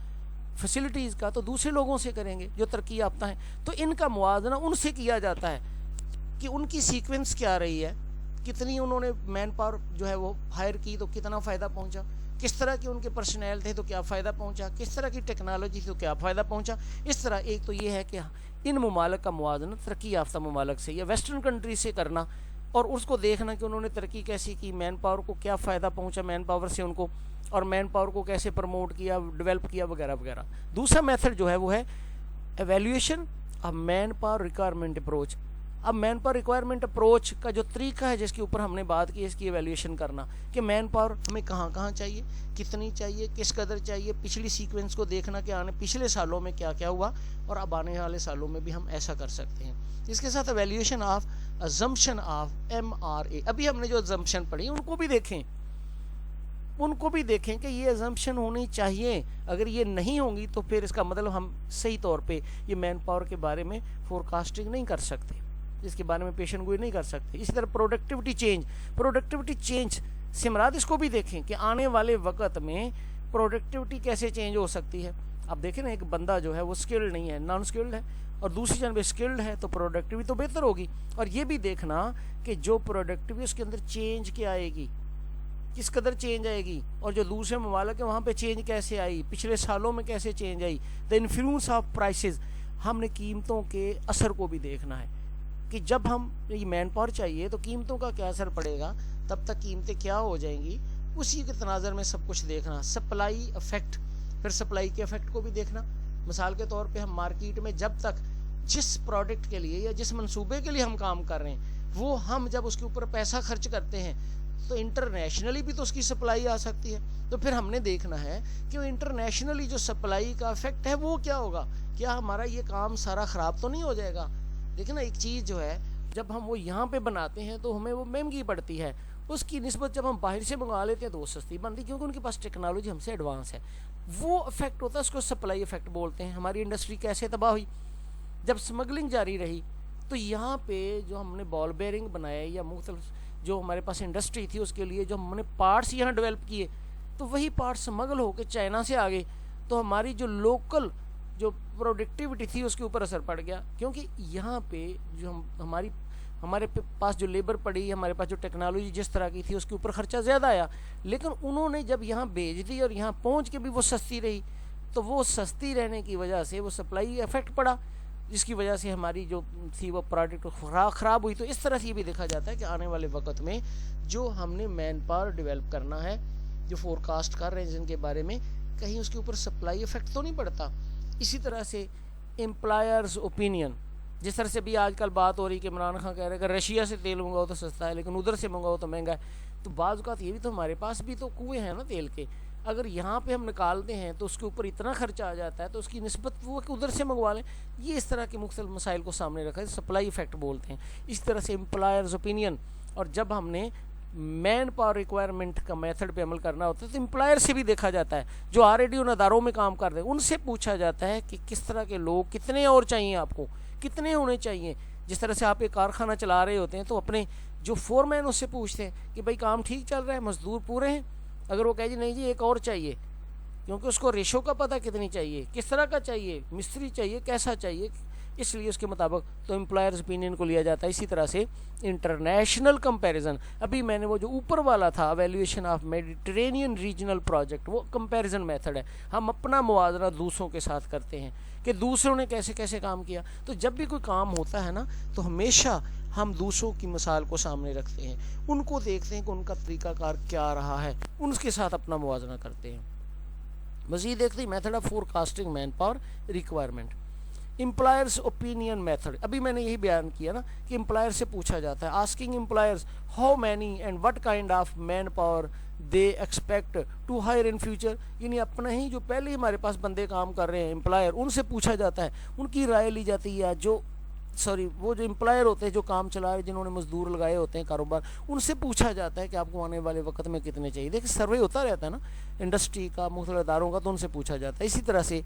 فیسلٹیز کا، تو دوسرے لوگوں سے کریں گے جو ترقی یافتہ ہیں. تو ان کا موازنہ ان سے کیا جاتا ہے کہ ان کی سیکوینس کیا رہی ہے، کتنی انہوں نے مین پاور جو ہے وہ ہائر کی تو کتنا فائدہ پہنچا، کس طرح کے ان کے پرسنل تھے تو کیا فائدہ پہنچا، کس طرح کی ٹیکنالوجی تھی تو کیا فائدہ پہنچا. اس طرح ایک تو یہ ہے کہ ان ممالک کا موازنہ ترقی یافتہ ممالک سے یا ویسٹرن کنٹری سے کرنا اور اس کو دیکھنا کہ انہوں نے ترقی کیسی کی، مین پاور کو کیا فائدہ پہنچا مین پاور سے ان کو، اور مین پاور کو کیسے پروموٹ کیا، ڈیولپ کیا وغیرہ وغیرہ. دوسرا میتھڈ جو ہے وہ ہے evaluation of manpower requirement approach. اب مین پاور ریکوائرمنٹ اپروچ کا جو طریقہ ہے جس کے اوپر ہم نے بات کی، اس کی ایویلیویشن کرنا کہ مین پاور ہمیں کہاں کہاں چاہیے، کتنی چاہیے، کس قدر چاہیے، پچھلی سیکوینس کو دیکھنا کہ پچھلے سالوں میں کیا کیا ہوا اور اب آنے والے سالوں میں بھی ہم ایسا کر سکتے ہیں. اس کے ساتھ evaluation of assumption of MRA. ابھی ہم نے جو ازمپشن پڑھی ان کو بھی دیکھیں کہ یہ ازمپشن ہونی چاہیے. اگر یہ نہیں ہوں گی تو پھر اس کا مطلب ہم صحیح طور پہ یہ مین پاور کے بارے میں فور کاسٹنگ نہیں کر سکتے، اس کے بارے میں پیشن گوئی نہیں کر سکتے. اسی طرح پروڈکٹیوٹی چینج سے مراد اس کو بھی دیکھیں کہ آنے والے وقت میں پروڈکٹیوٹی کیسے چینج ہو سکتی ہے. اب دیکھیں نا، ایک بندہ جو ہے وہ اسکلڈ نہیں ہے، نان اسکلڈ ہے، اور دوسری جانب اسکلڈ ہے تو پروڈکٹیوٹی تو بہتر ہوگی. اور یہ بھی دیکھنا کہ جو پروڈکٹیوٹی اس کے اندر چینج کیا آئے گی، کس قدر چینج آئے گی، اور جو دوسرے ممالک ہیں وہاں پہ چینج کیسے آئی، پچھلے سالوں میں کیسے change I. The influence of prices, ہم نے قیمتوں کے اثر کو بھی دیکھنا ہے کہ جب ہم یہ مین پاور چاہیے تو قیمتوں کا کیا اثر پڑے گا، تب تک قیمتیں کیا ہو جائیں گی، اسی کے تناظر میں سب کچھ دیکھنا. سپلائی افیکٹ، پھر سپلائی کے افیکٹ کو بھی دیکھنا. مثال کے طور پہ ہم مارکیٹ میں جب تک جس پروڈکٹ کے لیے یا جس منصوبے کے لیے ہم کام کر رہے ہیں وہ ہم جب اس کے اوپر پیسہ خرچ کرتے ہیں تو انٹرنیشنلی بھی تو اس کی سپلائی آ سکتی ہے. تو پھر ہم نے دیکھنا ہے کہ وہ انٹرنیشنلی جو سپلائی کا افیکٹ ہے وہ کیا ہوگا، کیا ہمارا یہ کام سارا خراب تو نہیں ہو جائے گا. لیکن ایک چیز جو ہے جب ہم وہ یہاں پہ بناتے ہیں تو ہمیں وہ مہنگی پڑتی ہے، اس کی نسبت جب ہم باہر سے منگا لیتے ہیں تو وہ سستی بنتی کیونکہ ان کے پاس ٹیکنالوجی ہم سے ایڈوانس ہے. وہ افیکٹ ہوتا ہے، اس کو سپلائی افیکٹ بولتے ہیں. ہماری انڈسٹری کیسے تباہ ہوئی، جب اسمگلنگ جاری رہی تو یہاں پہ جو ہم نے بال بیرنگ بنائے یا مختلف جو ہمارے پاس انڈسٹری تھی اس کے لیے جو ہم نے پارٹس یہاں ڈیولپ کیے تو وہی پارٹس اسمگل ہو کے چائنا سے آ گئے، تو ہماری جو لوکل جو پروڈکٹیوٹی تھی اس کے اوپر اثر پڑ گیا. کیونکہ یہاں پہ جو ہمارے پاس جو لیبر پڑی، ہمارے پاس جو ٹیکنالوجی جس طرح کی تھی اس کے اوپر خرچہ زیادہ آیا، لیکن انہوں نے جب یہاں بھیج دی اور یہاں پہنچ کے بھی وہ سستی رہی، تو وہ سستی رہنے کی وجہ سے وہ سپلائی افیکٹ پڑا جس کی وجہ سے ہماری جو تھی وہ پروڈکٹ خراب ہوئی. تو اس طرح سے یہ بھی دیکھا جاتا ہے کہ آنے والے وقت میں جو ہم نے مین پاور ڈیولپ کرنا ہے، جو فور کاسٹ کر رہے ہیں جن کے بارے میں، کہیں اس کے اوپر سپلائی افیکٹ تو نہیں پڑتا. اسی طرح سے امپلائرز اوپینین، جس طرح سے بھی آج کل بات ہو رہی کہ عمران خان کہہ رہے ہیں کہ رشیا سے تیل منگاؤ تو سستا ہے لیکن ادھر سے منگاؤ تو مہنگا ہے. تو بعض اوقات یہ بھی تو ہمارے پاس بھی تو کنویں ہیں نا تیل کے، اگر یہاں پہ ہم نکالتے ہیں تو اس کے اوپر اتنا خرچہ آ جاتا ہے تو اس کی نسبت وہ کہ ادھر سے منگوا لیں. یہ اس طرح کے مختلف مسائل کو سامنے رکھا ہے، سپلائی افیکٹ بولتے ہیں. اس طرح سے امپلائرز اوپینین، اور جب ہم نے مین پاور ریکوائرمنٹ کا میتھڈ پہ عمل کرنا ہوتا ہے تو امپلائر سے بھی دیکھا جاتا ہے، جو آلریڈی ان اداروں میں کام کر رہے ہیں ان سے پوچھا جاتا ہے کہ کس طرح کے لوگ کتنے اور چاہیے، آپ کو کتنے ہونے چاہیے. جس طرح سے آپ ایک کارخانہ چلا رہے ہوتے ہیں تو اپنے جو فور مین اس سے پوچھتے ہیں کہ بھائی کام ٹھیک چل رہا ہے، مزدور پورے ہیں. اگر وہ کہے جی نہیں جی ایک اور چاہیے، کیونکہ اس کو ریشو کا پتہ کتنی چاہیے، کس طرح کا چاہیے، مستری چاہیے، کیسا چاہیے، اس لیے اس کے مطابق تو امپلائرز اوپینین کو لیا جاتا ہے. اسی طرح سے انٹرنیشنل کمپیریزن، ابھی میں نے وہ جو اوپر والا تھا evaluation of Mediterranean regional project, وہ کمپیریزن میتھڈ ہے. ہم اپنا موازنہ دوسروں کے ساتھ کرتے ہیں کہ دوسروں نے کیسے کیسے کام کیا. تو جب بھی کوئی کام ہوتا ہے نا تو ہمیشہ ہم دوسروں کی مثال کو سامنے رکھتے ہیں، ان کو دیکھتے ہیں کہ ان کا طریقہ کار کیا رہا ہے، ان کے ساتھ اپنا موازنہ کرتے ہیں. مزید دیکھتے ہیں method of forecasting manpower requirement. Employers opinion method, ابھی میں نے یہی بیان کیا نا کہ امپلائر سے پوچھا جاتا ہے، asking employers how many and what kind of manpower they expect to hire in future. یعنی اپنا ہی جو پہلے ہی ہمارے پاس بندے کام کر رہے ہیں امپلائر، ان سے پوچھا جاتا ہے، ان کی رائے لی جاتی ہے. وہ جو امپلائر ہوتے ہیں جو کام چلا رہے، جنہوں نے مزدور لگائے ہوتے ہیں کاروبار، ان سے پوچھا جاتا ہے کہ آپ کو آنے والے وقت میں کتنے چاہیے. دیکھیں سروے ہوتا رہتا ہے نا انڈسٹری کا، مختلف اداروں کا، تو ان سے پوچھا جاتا ہے. اسی طرح سے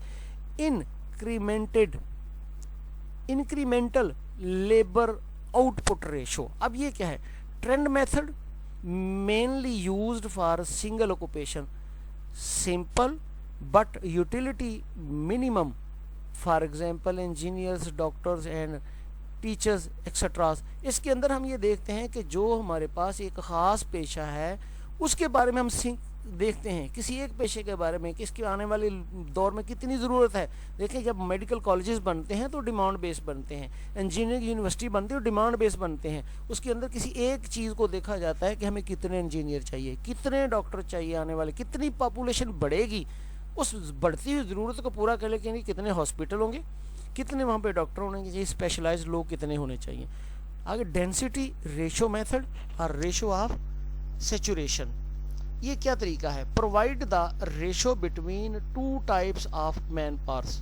incremental labour output ratio. اب یہ کیا ہے؟ Trend method mainly used for single occupation, simple but utility minimum, for example engineers, doctors and teachers extras. اس کے اندر ہم یہ دیکھتے ہیں کہ جو ہمارے پاس ایک خاص پیشہ ہے اس کے بارے میں ہم دیکھتے ہیں، کسی ایک پیشے کے بارے میں کہ اس کے آنے والے دور میں کتنی ضرورت ہے. دیکھیں جب میڈیکل کالجز بنتے ہیں تو ڈیمانڈ بیس بنتے ہیں، انجینئرنگ یونیورسٹی بنتی ہے تو ڈیمانڈ بیس بنتے ہیں. اس کے اندر کسی ایک چیز کو دیکھا جاتا ہے کہ ہمیں کتنے انجینئر چاہیے، کتنے ڈاکٹر چاہیے آنے والے، کتنی پاپولیشن بڑھے گی، اس بڑھتی ہوئی ضرورت کو پورا کرنے کے لیے کتنے ہاسپٹل ہوں گے، کتنے وہاں پہ ڈاکٹر ہونے چاہیے، اسپیشلائزڈ لوگ کتنے ہونے چاہیے. آگے ڈینسٹی ریشو میتھڈ اور ریشو آف سیچوریشن. یہ کیا طریقہ ہے؟ Provide the ratio between two types of manpowers,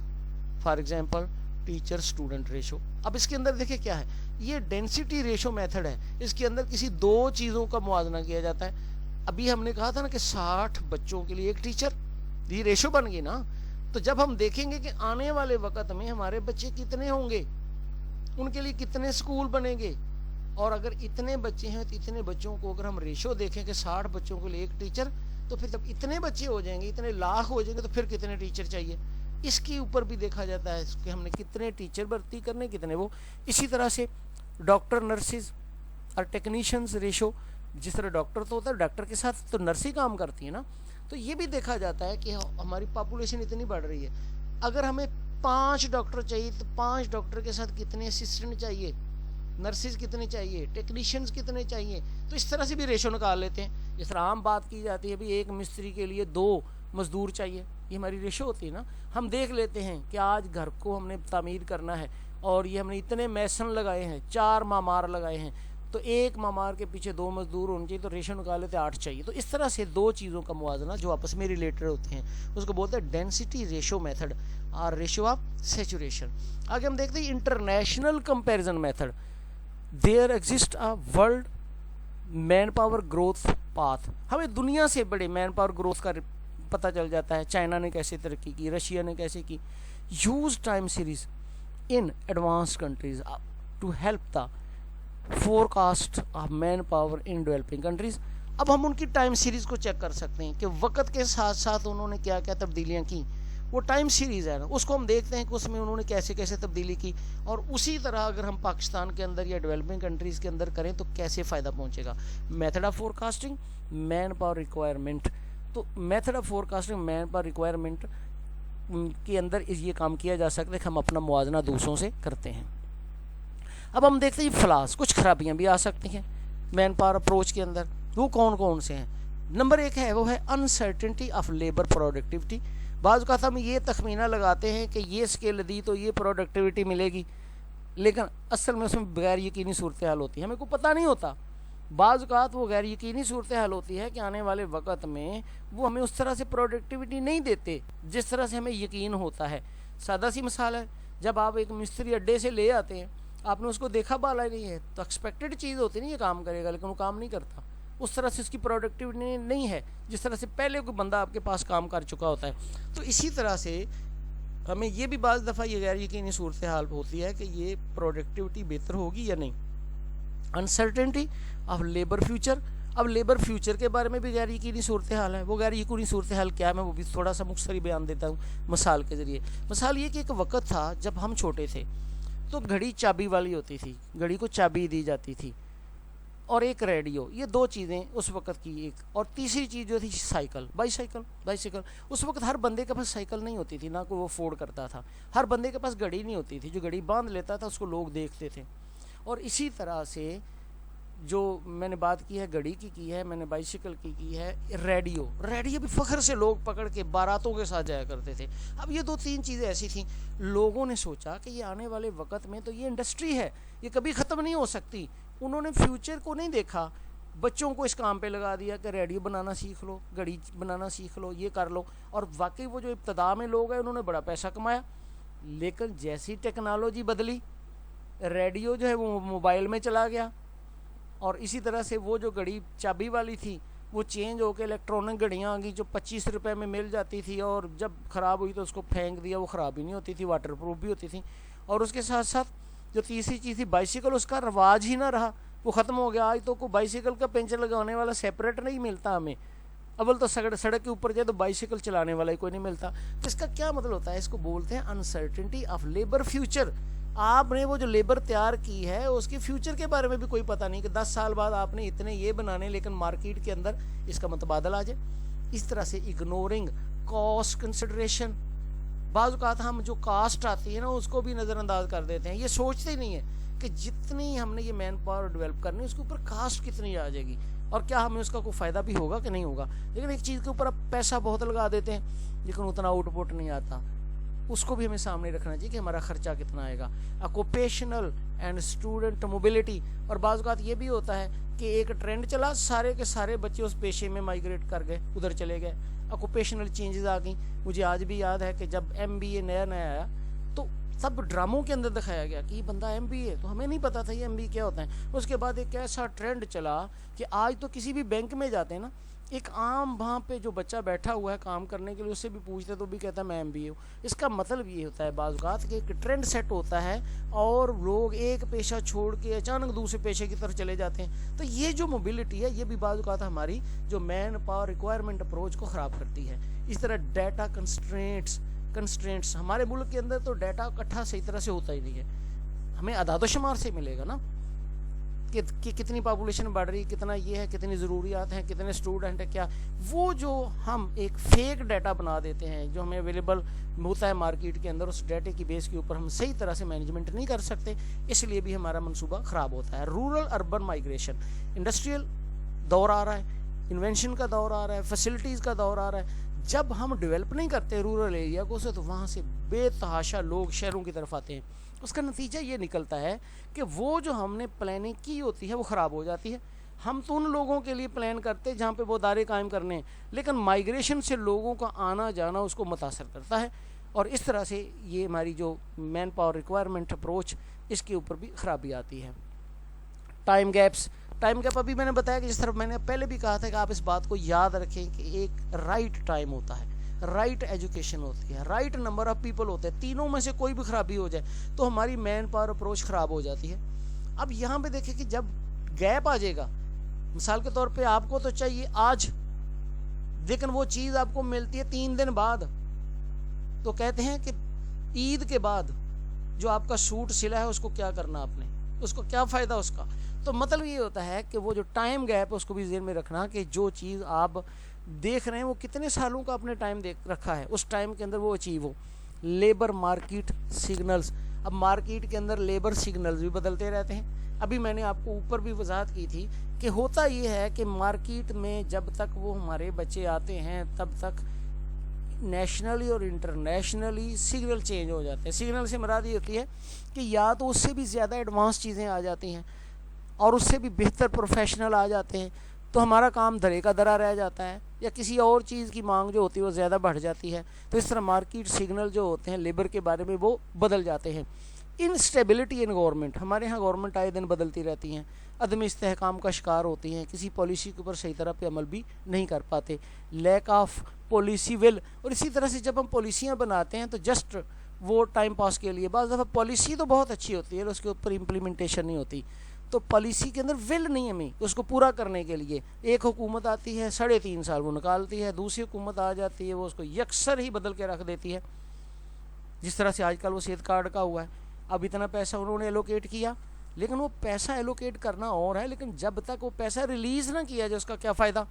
for example teacher student ratio. اب اس کے اندر دیکھیں کیا ہے، یہ ڈینسٹی ریشو میتھڈ ہے. اس کے اندر کسی دو چیزوں کا موازنہ کیا جاتا ہے. ابھی ہم نے کہا تھا نا کہ 60 بچوں کے لیے ایک ٹیچر، یہ ریشو بن گئی نا. تو جب ہم دیکھیں گے کہ آنے والے وقت میں ہمارے بچے کتنے ہوں گے، ان کے لیے کتنے سکول بنیں گے، اور اگر اتنے بچے ہیں تو اتنے بچوں کو اگر ہم ریشو دیکھیں کہ 60 بچوں کے لیے ایک ٹیچر، تو پھر جب اتنے بچے ہو جائیں گے، اتنے لاکھ ہو جائیں گے، تو پھر کتنے ٹیچر چاہیے. اس کے اوپر بھی دیکھا جاتا ہے کہ ہم نے کتنے ٹیچر بھرتی کرنے، کتنے وہ. اسی طرح سے ڈاکٹر، نرسز اور ٹیکنیشینز ریشو. جس طرح ڈاکٹر تو ہوتا ہے، ڈاکٹر کے ساتھ تو نرس ہی کام کرتی ہے نا. تو یہ بھی دیکھا جاتا ہے کہ ہماری پاپولیشن اتنی بڑھ رہی ہے، اگر ہمیں 5 ڈاکٹر چاہیے تو 5 ڈاکٹر کے ساتھ کتنے اسسٹنٹ چاہیے، نرسز کتنے چاہیے، ٹیکنیشینز کتنے چاہیے. تو اس طرح سے بھی ریشو نکال لیتے ہیں. جس طرح عام بات کی جاتی ہے بھی ایک مستری کے لیے 2 مزدور چاہیے، یہ ہماری ریشو ہوتی ہے نا. ہم دیکھ لیتے ہیں کہ آج گھر کو ہم نے تعمیر کرنا ہے اور یہ ہم نے اتنے میسن لگائے ہیں، 4 معمار لگائے ہیں، تو ایک معمار کے پیچھے 2 مزدور ہونے چاہیے، تو ریشو نکال لیتے 8 چاہیے. تو اس طرح سے 2 چیزوں کا موازنہ جو آپس میں ریلیٹڈ ہوتے ہیں اس کو بولتے ہیں ڈینسٹی ریشو میتھڈ اور ریشو آف سیچوریشن. آگے ہم دیکھتے ہیں international comparison method. There exist a world manpower growth path. ہمیں دنیا سے بڑے مین پاور گروتھ کا پتہ چل جاتا ہے، چائنا نے کیسے ترقی کی، رشیا نے کیسے کی. Use time series in advance countries to help the forecast of manpower in developing countries. اب ہم ان کی ٹائم سیریز کو چیک کر سکتے ہیں کہ وقت کے ساتھ ساتھ انہوں نے کیا کیا تبدیلیاں کی. وہ ٹائم سیریز ہے نا، اس کو ہم دیکھتے ہیں کہ اس میں انہوں نے کیسے کیسے تبدیلی کی، اور اسی طرح اگر ہم پاکستان کے اندر یا ڈیولپنگ کنٹریز کے اندر کریں تو کیسے فائدہ پہنچے گا. Method of forecasting manpower requirement. تو method of forecasting manpower requirement کے اندر یہ کام کیا جا سکتا ہے کہ ہم اپنا موازنہ دوسروں سے کرتے ہیں. اب ہم دیکھتے ہیں فلاس، کچھ خرابیاں بھی آ سکتی ہیں مین پاور اپروچ کے اندر. وہ کون سے ہیں؟ نمبر 1 ہے وہ ہے انسرٹنٹی آف لیبر پروڈکٹیوٹی. بعض اوقات ہم یہ تخمینہ لگاتے ہیں کہ یہ اسکل دی تو یہ پروڈکٹیوٹی ملے گی، لیکن اصل میں اس میں غیر یقینی صورتحال ہوتی ہے، ہمیں کوئی پتہ نہیں ہوتا. بعض اوقات وہ غیر یقینی صورتحال ہوتی ہے کہ آنے والے وقت میں وہ ہمیں اس طرح سے پروڈکٹیوٹی نہیں دیتے جس طرح سے ہمیں یقین ہوتا ہے. سادہ سی مثال ہے، جب آپ ایک مستری اڈے سے لے آتے ہیں، آپ نے اس کو دیکھا بالا نہیں ہے تو ایکسپیکٹڈ چیز ہوتی نہیں یہ کام کرے گا، لیکن وہ کام نہیں کرتا. اس طرح سے اس کی پروڈکٹیوٹی نہیں ہے جس طرح سے پہلے کوئی بندہ آپ کے پاس کام کر چکا ہوتا ہے. تو اسی طرح سے ہمیں یہ بھی بعض دفعہ یہ غیر یقینی صورتحال ہوتی ہے کہ یہ پروڈکٹیوٹی بہتر ہوگی یا نہیں. Uncertainty of labour future. اب لیبر فیوچر کے بارے میں بھی غیر یقینی صورتحال ہے. وہ غیر یقینی صورتحال کیا ہے میں وہ بھی تھوڑا سا مختصری بیان دیتا ہوں مثال کے ذریعے. مثال یہ کہ ایک وقت تھا جب ہم چھوٹے تھے تو گھڑی چابی والی ہوتی تھی, گھڑی کو چابی دی جاتی تھی, اور ایک ریڈیو. یہ دو چیزیں اس وقت کی. ایک اور تیسری چیز جو تھی سائیکل, بائیسیکل. اس وقت ہر بندے کے پاس سائیکل نہیں ہوتی تھی, نہ کوئی وہ افورڈ کرتا تھا. ہر بندے کے پاس گھڑی نہیں ہوتی تھی, جو گھڑی باندھ لیتا تھا اس کو لوگ دیکھتے تھے. اور اسی طرح سے جو میں نے بات کی ہے گھڑی کی ہے, میں نے بائیسیکل کی ہے, ریڈیو بھی فخر سے لوگ پکڑ کے باراتوں کے ساتھ جایا کرتے تھے. اب یہ 2-3 چیزیں ایسی تھیں, لوگوں نے سوچا کہ یہ آنے والے وقت میں تو یہ انڈسٹری ہے, یہ کبھی ختم نہیں ہو سکتی. انہوں نے فیوچر کو نہیں دیکھا, بچوں کو اس کام پہ لگا دیا کہ ریڈیو بنانا سیکھ لو, گھڑی بنانا سیکھ لو, یہ کر لو. اور واقعی وہ جو ابتدا میں لوگ ہیں انہوں نے بڑا پیسہ کمایا. لیکن جیسی ٹیکنالوجی بدلی, ریڈیو جو ہے وہ موبائل میں چلا گیا, اور اسی طرح سے وہ جو گھڑی چابی والی تھی وہ چینج ہو کے الیکٹرانک گھڑیاں آ گئی جو 25 روپے میں مل جاتی تھی, اور جب خراب ہوئی تو اس کو پھینک دیا. وہ خراب ہی نہیں ہوتی تھی, واٹر پروف بھی ہوتی تھی. اور اس کے ساتھ ساتھ جو تیسری چیز تھی بائیسیکل, اس کا رواج ہی نہ رہا, وہ ختم ہو گیا. آج تو کوئی بائیسیکل کا پنچر لگانے والا سیپریٹ نہیں ملتا ہمیں. اول تو سڑک کے اوپر جائے تو بائیسیکل چلانے والا ہی کوئی نہیں ملتا. تو اس کا کیا مطلب ہوتا ہے؟ اس کو بولتے ہیں انسرٹنٹی آف لیبر فیوچر. آپ نے وہ جو لیبر تیار کی ہے اس کے فیوچر کے بارے میں بھی کوئی پتہ نہیں کہ 10 سال بعد آپ نے اتنے یہ بنانے, لیکن مارکیٹ کے اندر اس کا متبادل آ جائے. اس طرح سے اگنورنگ کاسٹ کنسیڈریشن. بعض اوقات ہم جو کاسٹ آتی ہے نا اس کو بھی نظر انداز کر دیتے ہیں. یہ سوچتے ہی نہیں ہے کہ جتنی ہم نے یہ مین پاور ڈیولپ کرنی اس کے اوپر کاسٹ کتنی آ جائے گی, اور کیا ہمیں اس کا کوئی فائدہ بھی ہوگا کہ نہیں ہوگا. لیکن ایک چیز کے اوپر آپ پیسہ بہت لگا دیتے ہیں لیکن اتنا آؤٹ پٹ نہیں آتا. اس کو بھی ہمیں سامنے رکھنا چاہیے کہ ہمارا خرچہ کتنا آئے گا. Occupational and student mobility. اور بعض اوقات یہ بھی ہوتا ہے کہ ایک ٹرینڈ چلا, سارے کے سارے بچے اس پیشے میں مائگریٹ کر گئے, ادھر چلے گئے. آکوپیشنل چینجز آ گئیں. مجھے آج بھی یاد ہے کہ جب MBA نیا آیا تو سب ڈراموں کے اندر دکھایا گیا کہ یہ بندہ MBA, تو ہمیں نہیں پتا تھا یہ MBA کیا ہوتا ہے. اس کے بعد ایک ایسا ٹرینڈ چلا کہ آج تو کسی بھی بینک میں جاتے ہیں نا, ایک عام وہاں پہ جو بچہ بیٹھا ہوا ہے کام کرنے کے لیے اس سے بھی پوچھتے تو بھی کہتا ہے میں MBA ہوں. اس کا مطلب یہ ہوتا ہے بعض اوقات کہ ایک ٹرینڈ سیٹ ہوتا ہے اور لوگ ایک پیشہ چھوڑ کے اچانک دوسرے پیشے کی طرف چلے جاتے ہیں. تو یہ جو موبلٹی ہے یہ بھی بعض اوقات ہماری جو مین پاور ریکوائرمنٹ اپروچ کو خراب کرتی ہے. اس طرح ڈیٹا کنسٹرینٹس. ہمارے ملک کے اندر تو ڈیٹا اکٹھا صحیح طرح سے ہوتا ہی نہیں ہے. ہمیں اعداد و شمار سے ملے گا نا کہ کتنی پاپولیشن بڑھ رہی, کتنا یہ ہے, کتنی ضروریات ہیں, کتنے اسٹوڈنٹ ہیں, کیا. وہ جو ہم ایک فیک ڈیٹا بنا دیتے ہیں جو ہمیں اویلیبل ہوتا ہے مارکیٹ کے اندر, اس ڈیٹے کی بیس کے اوپر ہم صحیح طرح سے مینجمنٹ نہیں کر سکتے. اس لیے بھی ہمارا منصوبہ خراب ہوتا ہے. Rural urban migration. انڈسٹریل دور آ رہا ہے, انوینشن کا دور آ رہا ہے, فیسلٹیز کا دور آ رہا ہے. جب ہم ڈیولپ نہیں کرتے رورل ایریا کو سے تو وہاں سے بے تحاشا لوگ شہروں کی طرف آتے ہیں. اس کا نتیجہ یہ نکلتا ہے کہ وہ جو ہم نے پلاننگ کی ہوتی ہے وہ خراب ہو جاتی ہے. ہم تو ان لوگوں کے لیے پلان کرتے جہاں پہ وہ ادارے قائم کرنے ہیں, لیکن مائگریشن سے لوگوں کا آنا جانا اس کو متاثر کرتا ہے. اور اس طرح سے یہ ہماری جو مین پاور ریکوائرمنٹ اپروچ اس کے اوپر بھی خرابی آتی ہے. ٹائم گیپ ابھی میں نے بتایا کہ جس طرح میں نے پہلے بھی کہا تھا کہ آپ اس بات کو یاد رکھیں کہ ایک رائٹ ٹائم ہوتا ہے, رائٹ ایجوکیشن ہوتی ہے, رائٹ نمبر آف پیپل ہوتے ہیں. تینوں میں سے کوئی بھی خرابی ہو جائے تو ہماری مین پاور اپروچ خراب ہو جاتی ہے. اب یہاں پہ دیکھیں کہ جب گیپ آ جائے گا, مثال کے طور پہ آپ کو تو چاہیے آج, لیکن وہ چیز آپ کو ملتی ہے 3 دن بعد, تو کہتے ہیں کہ عید کے بعد جو آپ کا سوٹ سلا ہے اس کو کیا کرنا, آپ نے اس کو کیا فائدہ اس کا. تو مطلب یہ ہوتا ہے کہ وہ جو ٹائم گیپ ہے اس کو بھی ذہن میں رکھنا کہ جو چیز آپ دیکھ رہے ہیں وہ کتنے سالوں کا اپنے ٹائم دیکھ رکھا ہے, اس ٹائم کے اندر وہ اچیو ہو. Labour market signals. اب مارکیٹ کے اندر لیبر سگنلز بھی بدلتے رہتے ہیں. ابھی میں نے آپ کو اوپر بھی وضاحت کی تھی کہ ہوتا یہ ہے کہ مارکیٹ میں جب تک وہ ہمارے بچے آتے ہیں تب تک نیشنلی اور انٹرنیشنلی سگنل چینج ہو جاتے ہیں. سگنل سے مراد یہ ہوتی ہے کہ یا تو اس سے بھی زیادہ ایڈوانس چیزیں آ جاتی ہیں اور اس سے بھی بہتر پروفیشنل آ جاتے ہیں, تو ہمارا کام درے کا درا رہ جاتا ہے, یا کسی اور چیز کی مانگ جو ہوتی ہے وہ زیادہ بڑھ جاتی ہے. تو اس طرح مارکیٹ سگنل جو ہوتے ہیں لیبر کے بارے میں وہ بدل جاتے ہیں. انسٹیبلٹی ان گورنمنٹ، ہمارے یہاں گورنمنٹ آئے دن بدلتی رہتی ہیں، عدم استحکام کا شکار ہوتی ہیں، کسی پالیسی کے اوپر صحیح طرح پہ عمل بھی نہیں کر پاتے، لیک آف پالیسی ول. اور اسی طرح سے جب ہم پالیسیاں بناتے ہیں تو جسٹ وہ ٹائم پاس کے لیے، بعض دفعہ پالیسی تو بہت اچھی ہوتی ہے اس کے اوپر امپلیمنٹیشن نہیں ہوتی، تو پالیسی کے اندر ول نہیں ہمیں اس کو پورا کرنے کے لیے. ایک حکومت آتی ہے 3.5 سال وہ نکالتی ہے، دوسری حکومت آ جاتی ہے وہ اس کو یکسر ہی بدل کے رکھ دیتی ہے. جس طرح سے آج کل وہ صحت کارڈ کا ہوا ہے، اب اتنا پیسہ انہوں نے ایلوکیٹ کیا، لیکن وہ پیسہ ایلوکیٹ کرنا اور ہے، لیکن جب تک وہ پیسہ ریلیز نہ کیا جائے اس کا کیا فائدہ.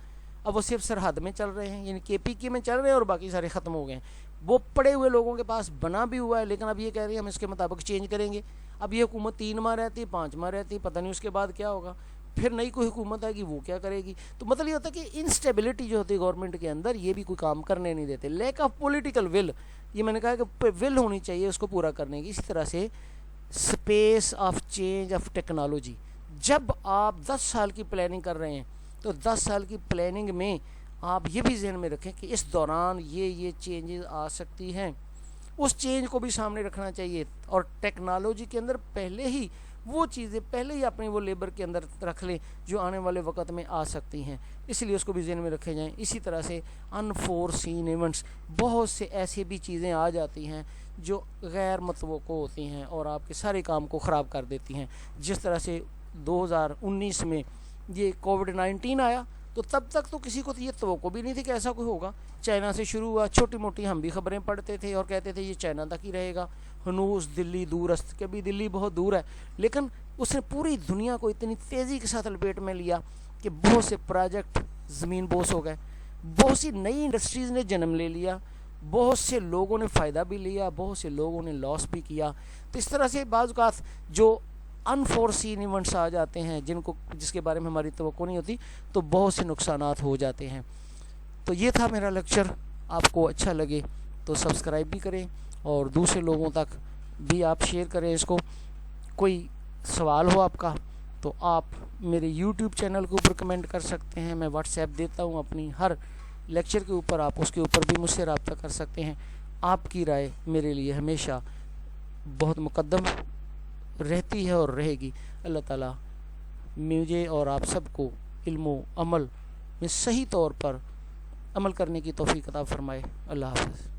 اب وہ صرف سرحد میں چل رہے ہیں، یعنی KPK میں چل رہے ہیں اور باقی سارے ختم ہو گئے ہیں. وہ پڑے ہوئے لوگوں کے پاس بنا بھی ہوا ہے، لیکن اب یہ کہہ رہے ہیں ہم اس کے مطابق چینج کریں گے. اب یہ حکومت 3 ماہ رہتی ہے، 5 ماہ رہتی ہے، پتہ نہیں اس کے بعد کیا ہوگا، پھر نئی کوئی حکومت آئے گی وہ کیا کرے گی. تو مطلب یہ ہوتا ہے کہ انسٹیبلٹی جو ہوتی ہے گورنمنٹ کے اندر، یہ بھی کوئی کام کرنے نہیں دیتے. لیک آف پولیٹیکل ول، یہ میں نے کہا کہ ول ہونی چاہیے اس کو پورا کرنے کی. اسی طرح سے space of change of technology, جب آپ 10 سال کی پلاننگ کر رہے ہیں تو 10 سال کی پلاننگ میں آپ یہ بھی ذہن میں رکھیں کہ اس دوران یہ چینجز آ سکتی ہیں، اس چینج کو بھی سامنے رکھنا چاہیے. اور ٹیکنالوجی کے اندر پہلے ہی وہ چیزیں پہلے ہی اپنی وہ لیبر کے اندر رکھ لیں جو آنے والے وقت میں آ سکتی ہیں، اس لیے اس کو بھی ذہن میں رکھے جائیں. اسی طرح سے انفورسین ایونٹس، بہت سے ایسی بھی چیزیں آ جاتی ہیں جو غیر متوقع ہوتی ہیں اور آپ کے سارے کام کو خراب کر دیتی ہیں. جس طرح سے 2019 میں یہ کووڈ-19 آیا تو تب تک تو کسی کو تو یہ توقع بھی نہیں تھی کہ ایسا کوئی ہوگا. چائنا سے شروع ہوا، چھوٹی موٹی ہم بھی خبریں پڑھتے تھے اور کہتے تھے یہ چائنا تک ہی رہے گا، ہنوز دلی دور است، کبھی دلی بہت دور ہے، لیکن اس نے پوری دنیا کو اتنی تیزی کے ساتھ لپیٹ میں لیا کہ بہت سے پروجیکٹ زمین بوس ہو گئے، بہت سی نئی انڈسٹریز نے جنم لے لیا، بہت سے لوگوں نے فائدہ بھی لیا، بہت سے لوگوں نے لاس بھی کیا. تو اس طرح سے بعض اوقات جو انفورسین ایونٹس آ جاتے ہیں جس کے بارے میں ہماری توقع نہیں ہوتی، تو بہت سے نقصانات ہو جاتے ہیں. تو یہ تھا میرا لیکچر، آپ کو اچھا لگے تو سبسکرائب بھی کریں اور دوسرے لوگوں تک بھی آپ شیئر کریں اس کو. کوئی سوال ہو آپ کا تو آپ میرے YouTube چینل کے اوپر کمنٹ کر سکتے ہیں، میں واٹس ایپ دیتا ہوں اپنی ہر لیکچر کے اوپر، آپ اس کے اوپر بھی مجھ سے رابطہ کر سکتے ہیں. آپ کی رائے میرے لیے ہمیشہ بہت مقدم رہتی ہے اور رہے گی. اللہ تعالیٰ مجھے اور آپ سب کو علم و عمل میں صحیح طور پر عمل کرنے کی توفیق عطا فرمائے. اللہ حافظ.